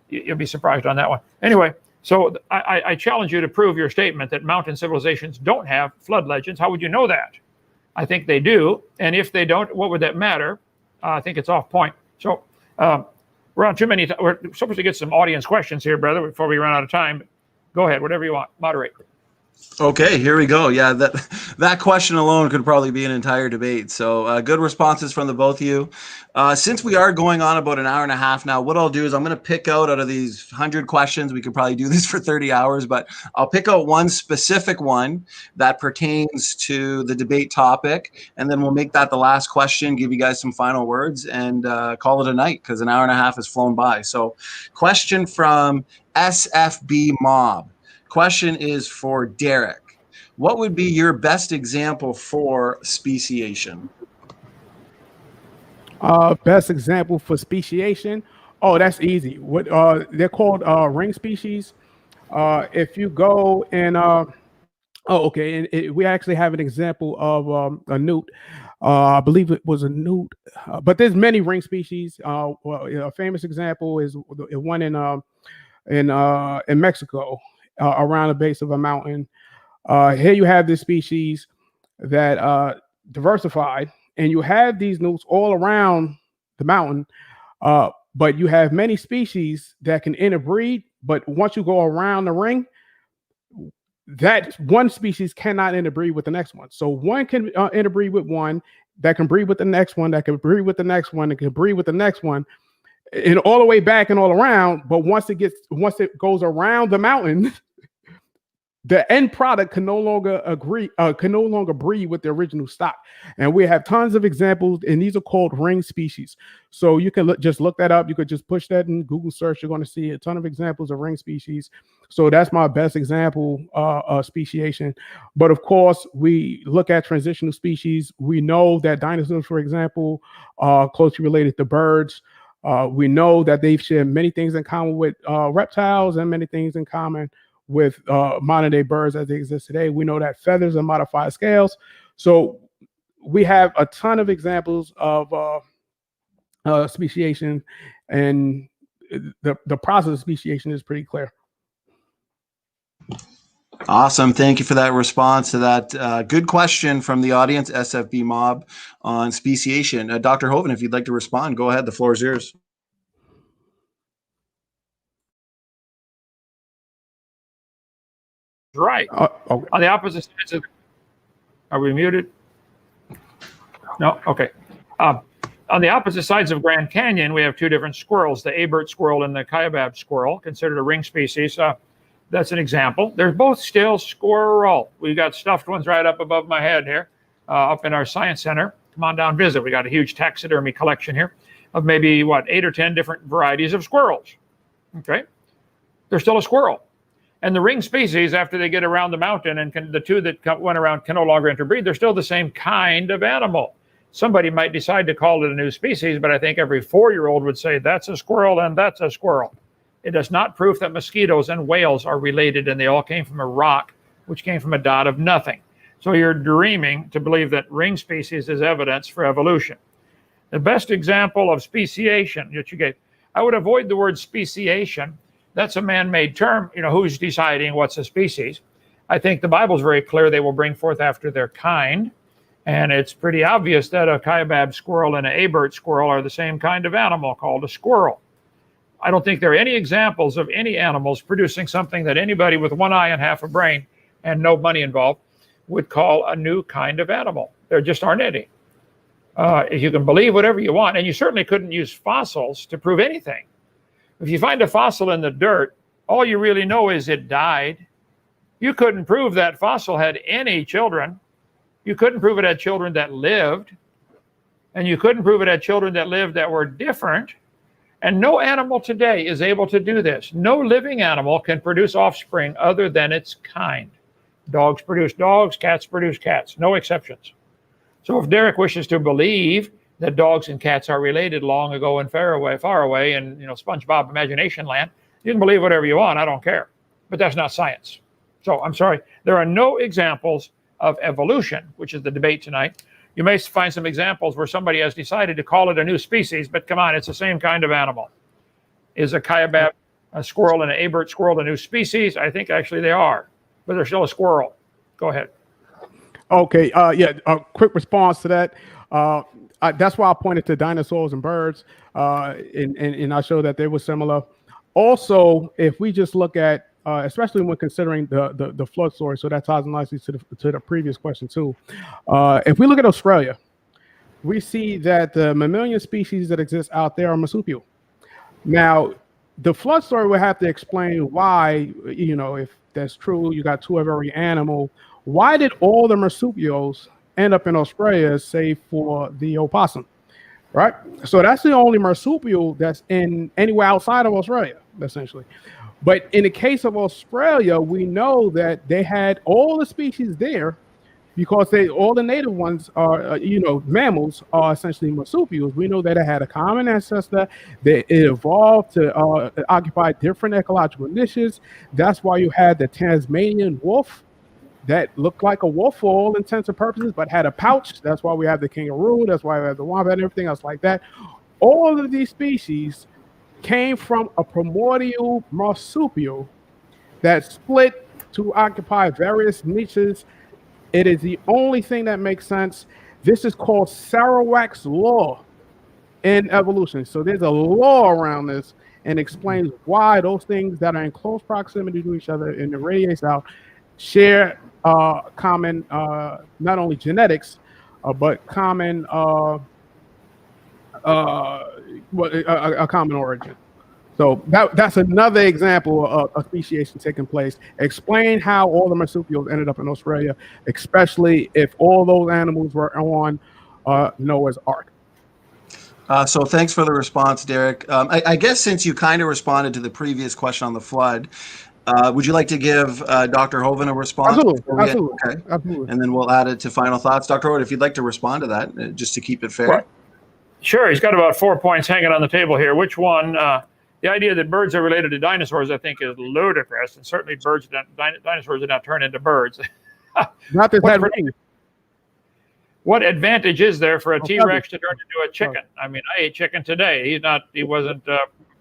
you'll be surprised on that one. Anyway, so I challenge you to prove your statement that mountain civilizations don't have flood legends. How would you know that? I think they do. And if they don't, what would that matter? I think it's off point. So we're on too many. We're supposed to get some audience questions here, brother, before we run out of time. Go ahead, whatever you want. Moderate. Okay, here we go. Yeah, that question alone could probably be an entire debate. So good responses from the both of you. Since we are going on about an hour and a half now, what I'll do is I'm going to pick out of these 100 questions. We could probably do this for 30 hours, but I'll pick out one specific one that pertains to the debate topic, and then we'll make that the last question, give you guys some final words, and call it a night because an hour and a half has flown by. So question from SFB Mob. Question is for Derrick. What would be your best example for speciation? Best example for speciation? Oh, that's easy. What they're called ring species. If you go and we actually have an example of a newt. I believe it was a newt, but there's many ring species. A famous example is one in Mexico, around the base of a mountain. Here you have this species that diversified, and you have these newts all around the mountain. But you have many species that can interbreed, but once you go around the ring, that one species cannot interbreed with the next one. So one can interbreed with one, that can breed with the next one, that can breed with the next one, that can breed with the next one, and all the way back and all around. But once it goes around the mountain, the end product can no longer breed with the original stock. And we have tons of examples, and these are called ring species. So you can just look that up. You could just push that in Google search. You're going to see a ton of examples of ring species. So that's my best example of speciation. But of course, we look at transitional species. We know that dinosaurs, for example, are closely related to birds. We know that they've shared many things in common with reptiles and many things in common with modern day birds as they exist today. We know that feathers are modified scales. So we have a ton of examples of speciation, and the process of speciation is pretty clear. Awesome. Thank you for that response to that good question from the audience, SFB Mob, on speciation. Dr. Hovind, if you'd like to respond, go ahead. The floor is yours. Right. Okay. On the opposite sides of are we muted? No? Okay. On the opposite sides of Grand Canyon, we have two different squirrels, the Abert squirrel and the Kaibab squirrel, considered a ring species. That's an example. They're both still squirrel. We got stuffed ones right up above my head here, up in our science center. Come on down, visit. We got a huge taxidermy collection here of maybe, 8 or 10 different varieties of squirrels. Okay. They're still a squirrel. And the ring species, after they get around the mountain, and the two that went around can no longer interbreed, they're still the same kind of animal. Somebody might decide to call it a new species, but I think every 4-year-old would say that's a squirrel and that's a squirrel. It is not proof that mosquitoes and whales are related and they all came from a rock, which came from a dot of nothing. So you're dreaming to believe that ring species is evidence for evolution. The best example of speciation that you gave, I would avoid the word speciation. That's a man-made term. Who's deciding what's a species? I think the Bible's very clear they will bring forth after their kind. And it's pretty obvious that a Kaibab squirrel and an Abert squirrel are the same kind of animal called a squirrel. I don't think there are any examples of any animals producing something that anybody with one eye and half a brain and no money involved would call a new kind of animal. There just aren't any. If you can believe whatever you want, and you certainly couldn't use fossils to prove anything. If you find a fossil in the dirt, all you really know is it died. You couldn't prove that fossil had any children. You couldn't prove it had children that lived. And you couldn't prove it had children that lived that were different. And no animal today is able to do this. No living animal can produce offspring other than its kind. Dogs produce dogs, cats produce cats, no exceptions. So if Derrick wishes to believe that dogs and cats are related long ago and far away in SpongeBob imagination land, you can believe whatever you want, I don't care. But that's not science. So I'm sorry, there are no examples of evolution, which is the debate tonight. You may find some examples where somebody has decided to call it a new species, but come on, it's the same kind of animal. Is a Kaibab a squirrel and an Abert squirrel a new species? I think actually they are, but they're still a squirrel. Go ahead. Okay, a quick response to that. That's why I pointed to dinosaurs and birds, and I showed that they were similar. Also, if we just look at, especially when considering the flood story, so that ties nicely to the previous question too. If we look at Australia, we see that the mammalian species that exist out there are marsupial. Now, the flood story will have to explain why, if that's true, you got two of every animal. Why did all the marsupials end up in Australia, save for the opossum, right? So that's the only marsupial that's in anywhere outside of Australia, essentially. But in the case of Australia, we know that they had all the species there because all the native ones are, mammals are essentially marsupials. We know that it had a common ancestor, that it evolved to occupy different ecological niches. That's why you had the Tasmanian wolf that looked like a wolf for all intents and purposes, but had a pouch. That's why we have the kangaroo. That's why we have the wombat and everything else like that. All of these species came from a primordial marsupial that split to occupy various niches. It is the only thing that makes sense. This is called Sarawak's law in evolution. So there's a law around this and explains why those things that are in close proximity to each other and radiate out share common, not only genetics, but common, a common origin. So that's another example of speciation taking place. Explain how all the marsupials ended up in Australia, especially if all those animals were on Noah's Ark. So thanks for the response, Derrick. I guess since you kind of responded to the previous question on the flood, would you like to give Dr. Hovind a response? Absolutely. Okay. Absolutely. And then we'll add it to final thoughts. Dr. Hovind, if you'd like to respond to that, just to keep it fair. Well, sure. He's got about 4 points hanging on the table here. Which one? The idea that birds are related to dinosaurs, I think, is ludicrous. And certainly dinosaurs did not turn into birds. Not that What advantage is there for a T-Rex to turn into a chicken? I mean, I ate chicken today. He wasn't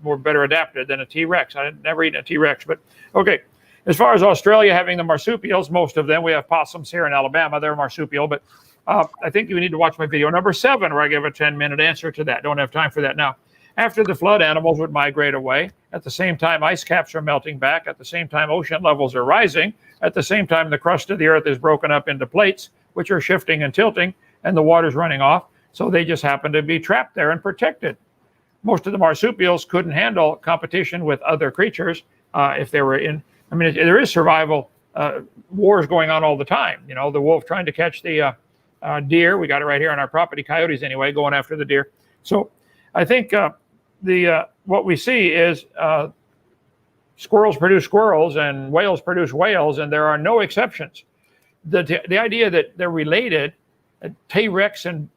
more better adapted than a T-Rex. I had never eaten a T-Rex, but okay. As far as Australia having the marsupials, most of them, we have possums here in Alabama. They're marsupial, but I think you need to watch my video number 7 where I give a 10-minute answer to that. Don't have time for that now. After the flood, animals would migrate away. At the same time, ice caps are melting back. At the same time, ocean levels are rising. At the same time, the crust of the earth is broken up into plates, which are shifting and tilting, and the water's running off. So they just happen to be trapped there and protected. Most of the marsupials couldn't handle competition with other creatures if they were in. I mean, there is survival wars going on all the time. You know, the wolf trying to catch the deer. We got it right here on our property. Coyotes, anyway, going after the deer. So I think what we see is squirrels produce squirrels and whales produce whales, and there are no exceptions. The idea that they're related, T-Rex and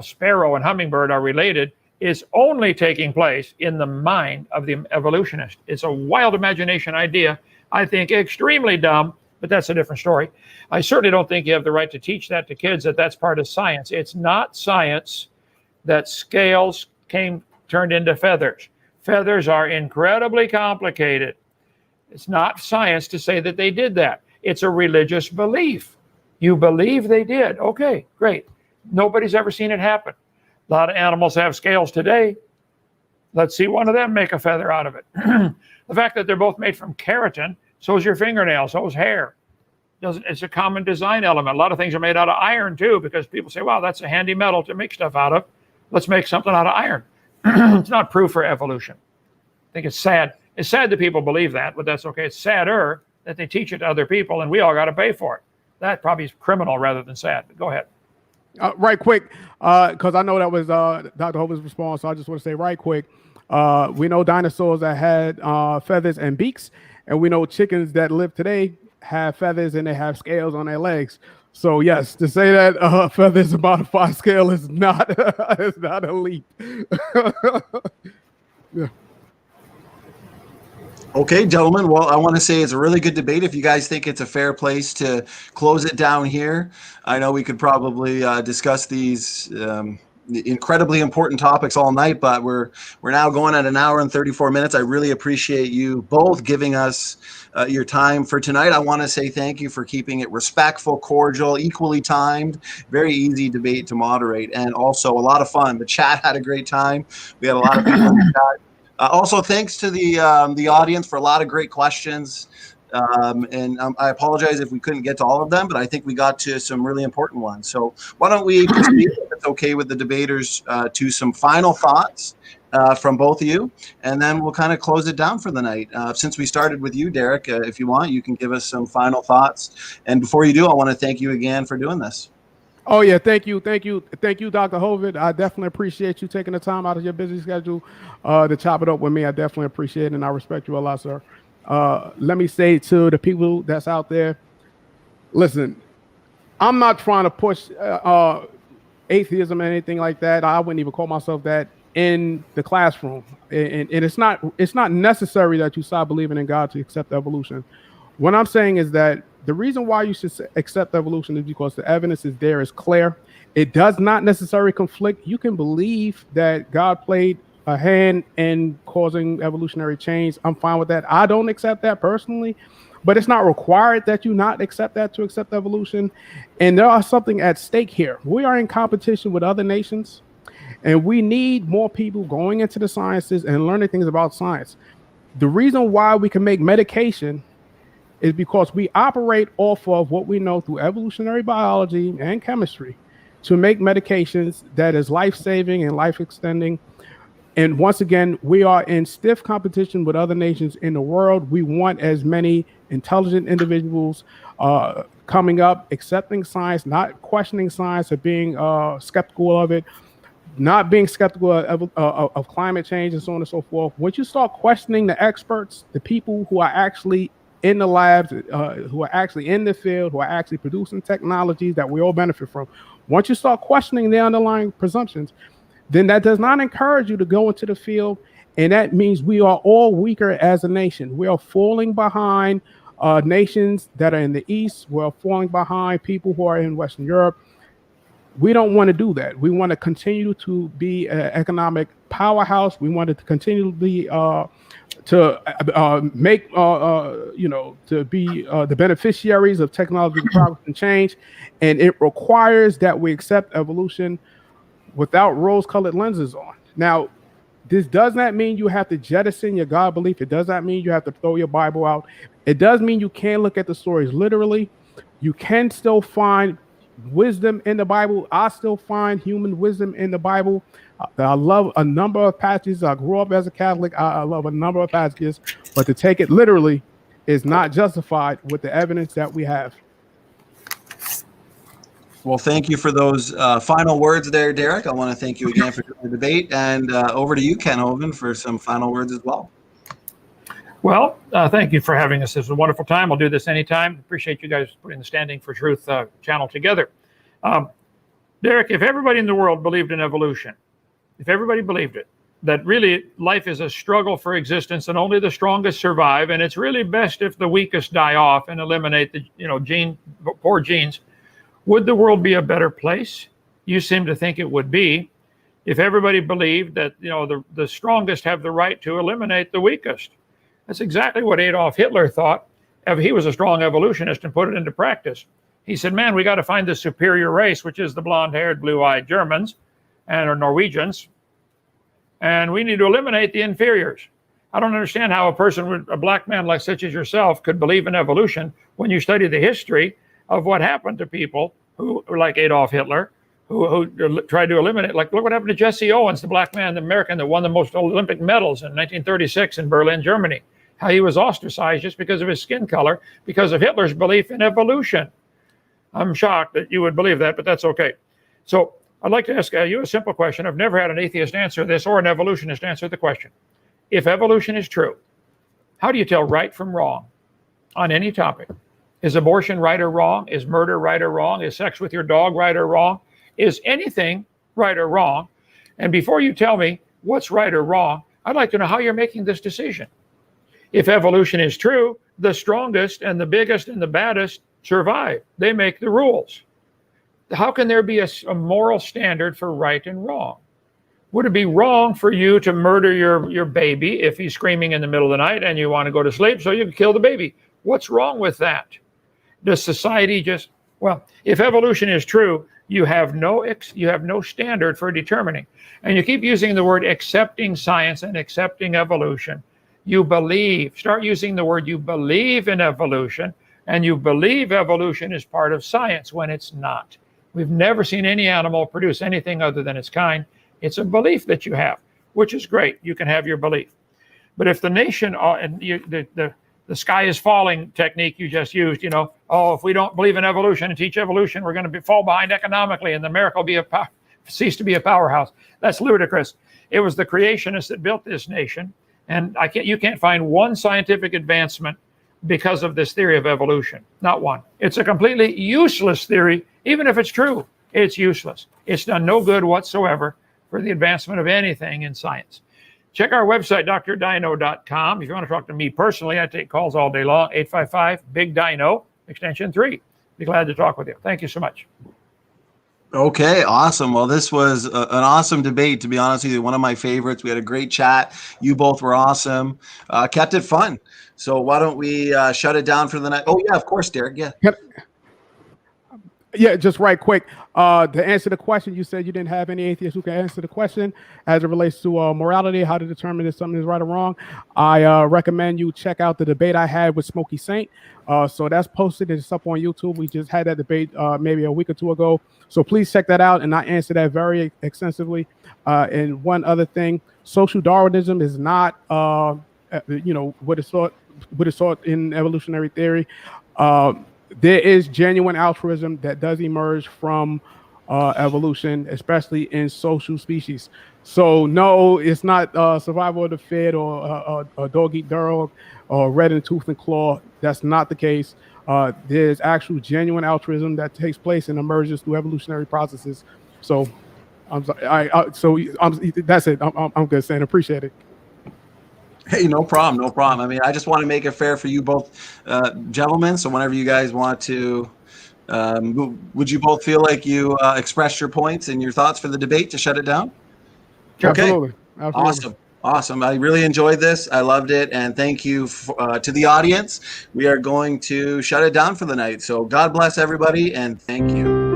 sparrow and hummingbird are related, is only taking place in the mind of the evolutionist. It's a wild imagination idea. I think extremely dumb, but that's a different story. I certainly don't think you have the right to teach that to kids, that's part of science. It's not science that scales turned into feathers. Feathers are incredibly complicated. It's not science to say that they did that. It's a religious belief. You believe they did. Okay, great. Nobody's ever seen it happen. A lot of animals have scales today. Let's see one of them make a feather out of it. The fact that they're both made from keratin, so is your fingernail, so is hair. It's a common design element. A lot of things are made out of iron too, because people say, wow, that's a handy metal to make stuff out of. Let's make something out of iron. It's not proof for evolution. I think it's sad. It's sad that people believe that, but that's okay. It's sadder that they teach it to other people and we all got to pay for it. That probably is criminal rather than sad. But go ahead. Right quick, because I know that was Dr. Hovind's response, so I just want to say right quick, we know dinosaurs that had feathers and beaks, and we know chickens that live today have feathers and they have scales on their legs. So yes, to say that feathers modify scale is not is not a leap. Yeah. Okay, gentlemen. Well, I want to say it's a really good debate. If you guys think it's a fair place to close it down here, I know we could probably discuss these incredibly important topics all night, but we're now going at 1 hour and 34 minutes. I really appreciate you both giving us your time for tonight. I want to say thank you for keeping it respectful, cordial, equally timed, very easy debate to moderate, and also a lot of fun. The chat had a great time. We had a lot of people in the chat. Also, thanks to the audience for a lot of great questions. I apologize if we couldn't get to all of them, but I think we got to some really important ones. So why don't we proceed, if it's okay with the debaters, to some final thoughts from both of you, and then we'll kind of close it down for the night. Since we started with you, Derrick, if you want, you can give us some final thoughts. And before you do, I want to thank you again for doing this. Oh yeah, thank you, Dr. Hovind. I definitely appreciate you taking the time out of your busy schedule to chop it up with me. I definitely appreciate it, and I respect you a lot, sir. Let me say to the people that's out there, listen, I'm not trying to push atheism or anything like that. I wouldn't even call myself that in the classroom, and it's not necessary that you stop believing in God to accept evolution. What I'm saying is that the reason why you should accept evolution is because the evidence is there, is clear. It does not necessarily conflict. You can believe that God played a hand in causing evolutionary change. I'm fine with that. I don't accept that personally, but it's not required that you not accept that to accept evolution. And there are something at stake here. We are in competition with other nations, and we need more people going into the sciences and learning things about science. The reason why we can make medication is because we operate off of what we know through evolutionary biology and chemistry to make medications that is life-saving and life-extending. And once again, we are in stiff competition with other nations in the world. We want as many intelligent individuals coming up, accepting science, not questioning science or being skeptical of it, not being skeptical of climate change and so on and so forth. Once you start questioning the experts, the people who are actually in the labs, who are actually in the field, who are actually producing technologies that we all benefit from, once you start questioning the underlying presumptions, then that does not encourage you to go into the field. And that means we are all weaker as a nation. We are falling behind nations that are in the East. We're falling behind people who are in Western Europe. We don't want to do that. We want to continue to be an economic powerhouse. We want to continue to be to be the beneficiaries of technology progress and change. And it requires that we accept evolution without rose-colored lenses on. Now, this does not mean you have to jettison your God belief. It does not mean you have to throw your Bible out. It does mean you can look at the stories literally. You can still find wisdom in the Bible. I still find human wisdom in the Bible. I love a number of passages. I grew up as a Catholic. I love a number of passages, but to take it literally is not justified with the evidence that we have. Well, thank you for those final words there, Derrick. I want to thank you again for the debate, and over to you, Ken Hovind, for some final words as well. Well, thank you for having us. This was a wonderful time. We'll do this anytime. Appreciate you guys putting the Standing for Truth channel together. Derrick, if everybody in the world believed in evolution, if everybody believed it, that really life is a struggle for existence and only the strongest survive, and it's really best if the weakest die off and eliminate the poor genes, would the world be a better place? You seem to think it would be if everybody believed that the strongest have the right to eliminate the weakest. That's exactly what Adolf Hitler thought. He was a strong evolutionist and put it into practice. He said, man, we got to find the superior race, which is the blonde-haired, blue-eyed Germans or Norwegians, and we need to eliminate the inferiors. I don't understand how a black man like such as yourself could believe in evolution when you study the history of what happened to people who, like Adolf Hitler, who tried to eliminate. Like, look what happened to Jesse Owens, the black man, the American that won the most Olympic medals in 1936 in Berlin, Germany. How he was ostracized just because of his skin color, because of Hitler's belief in evolution. I'm shocked that you would believe that, but that's okay. So I'd like to ask you a simple question. I've never had an atheist answer this or an evolutionist answer the question. If evolution is true, how do you tell right from wrong on any topic? Is abortion right or wrong? Is murder right or wrong? Is sex with your dog right or wrong? Is anything right or wrong? And before you tell me what's right or wrong, I'd like to know how you're making this decision. If evolution is true, the strongest and the biggest and the baddest survive. They make the rules. How can there be a moral standard for right and wrong? Would it be wrong for you to murder your baby if he's screaming in the middle of the night and you want to go to sleep so you can kill the baby? What's wrong with that? Does society just, well, if evolution is true, you have no standard for determining. And you keep using the word accepting science and accepting evolution. You believe, start using the word, you believe in evolution, and you believe evolution is part of science when it's not. We've never seen any animal produce anything other than its kind. It's a belief that you have, which is great. You can have your belief. But if the nation, and the sky is falling technique you just used, if we don't believe in evolution and teach evolution, we're going to fall behind economically and America will cease to be a powerhouse. That's ludicrous. It was the creationists that built this nation. And you can't find one scientific advancement because of this theory of evolution. Not one. It's a completely useless theory. Even if it's true, it's useless. It's done no good whatsoever for the advancement of anything in science. Check our website, drdino.com. If you want to talk to me personally, I take calls all day long, 855-BIG-DINO. extension 3. Be glad to talk with you. Thank you so much. Okay, awesome. Well, this was an awesome debate, to be honest with you. One of my favorites. We had a great chat. You both were awesome. Kept it fun. So why don't we shut it down for the night? Oh, yeah, of course, Derrick. Yeah. Yeah, just right quick. To answer the question, you said you didn't have any atheists who can answer the question as it relates to morality, how to determine if something is right or wrong. I recommend you check out the debate I had with Smokey Saint. So that's posted. It's up on YouTube. We just had that debate maybe a week or two ago. So please check that out, and I answer that very extensively. And one other thing, social Darwinism is not, what is taught in evolutionary theory. There is genuine altruism that does emerge from evolution, especially in social species. So no, it's not survival of the fit or dog eat dog or red in tooth and claw. That's not the case. There's actual genuine altruism that takes place and emerges through evolutionary processes. So I'm sorry. That's it. I'm good, saying appreciate it. Hey, no problem, no problem. I mean, I just want to make it fair for you both, gentlemen. So whenever you guys want to, would you both feel like you expressed your points and your thoughts for the debate to shut it down? Absolutely. Okay. Awesome. I really enjoyed this. I loved it. And thank you to the audience. We are going to shut it down for the night. So God bless everybody, and thank you.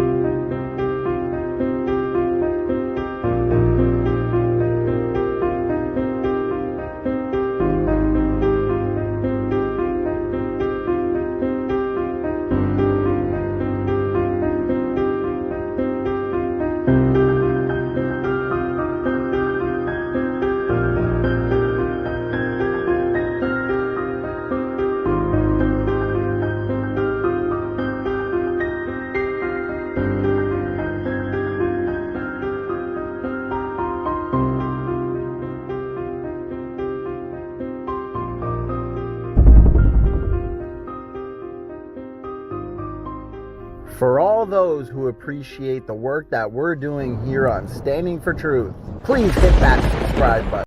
For all those who appreciate the work that we're doing here on Standing for Truth, please hit that subscribe button.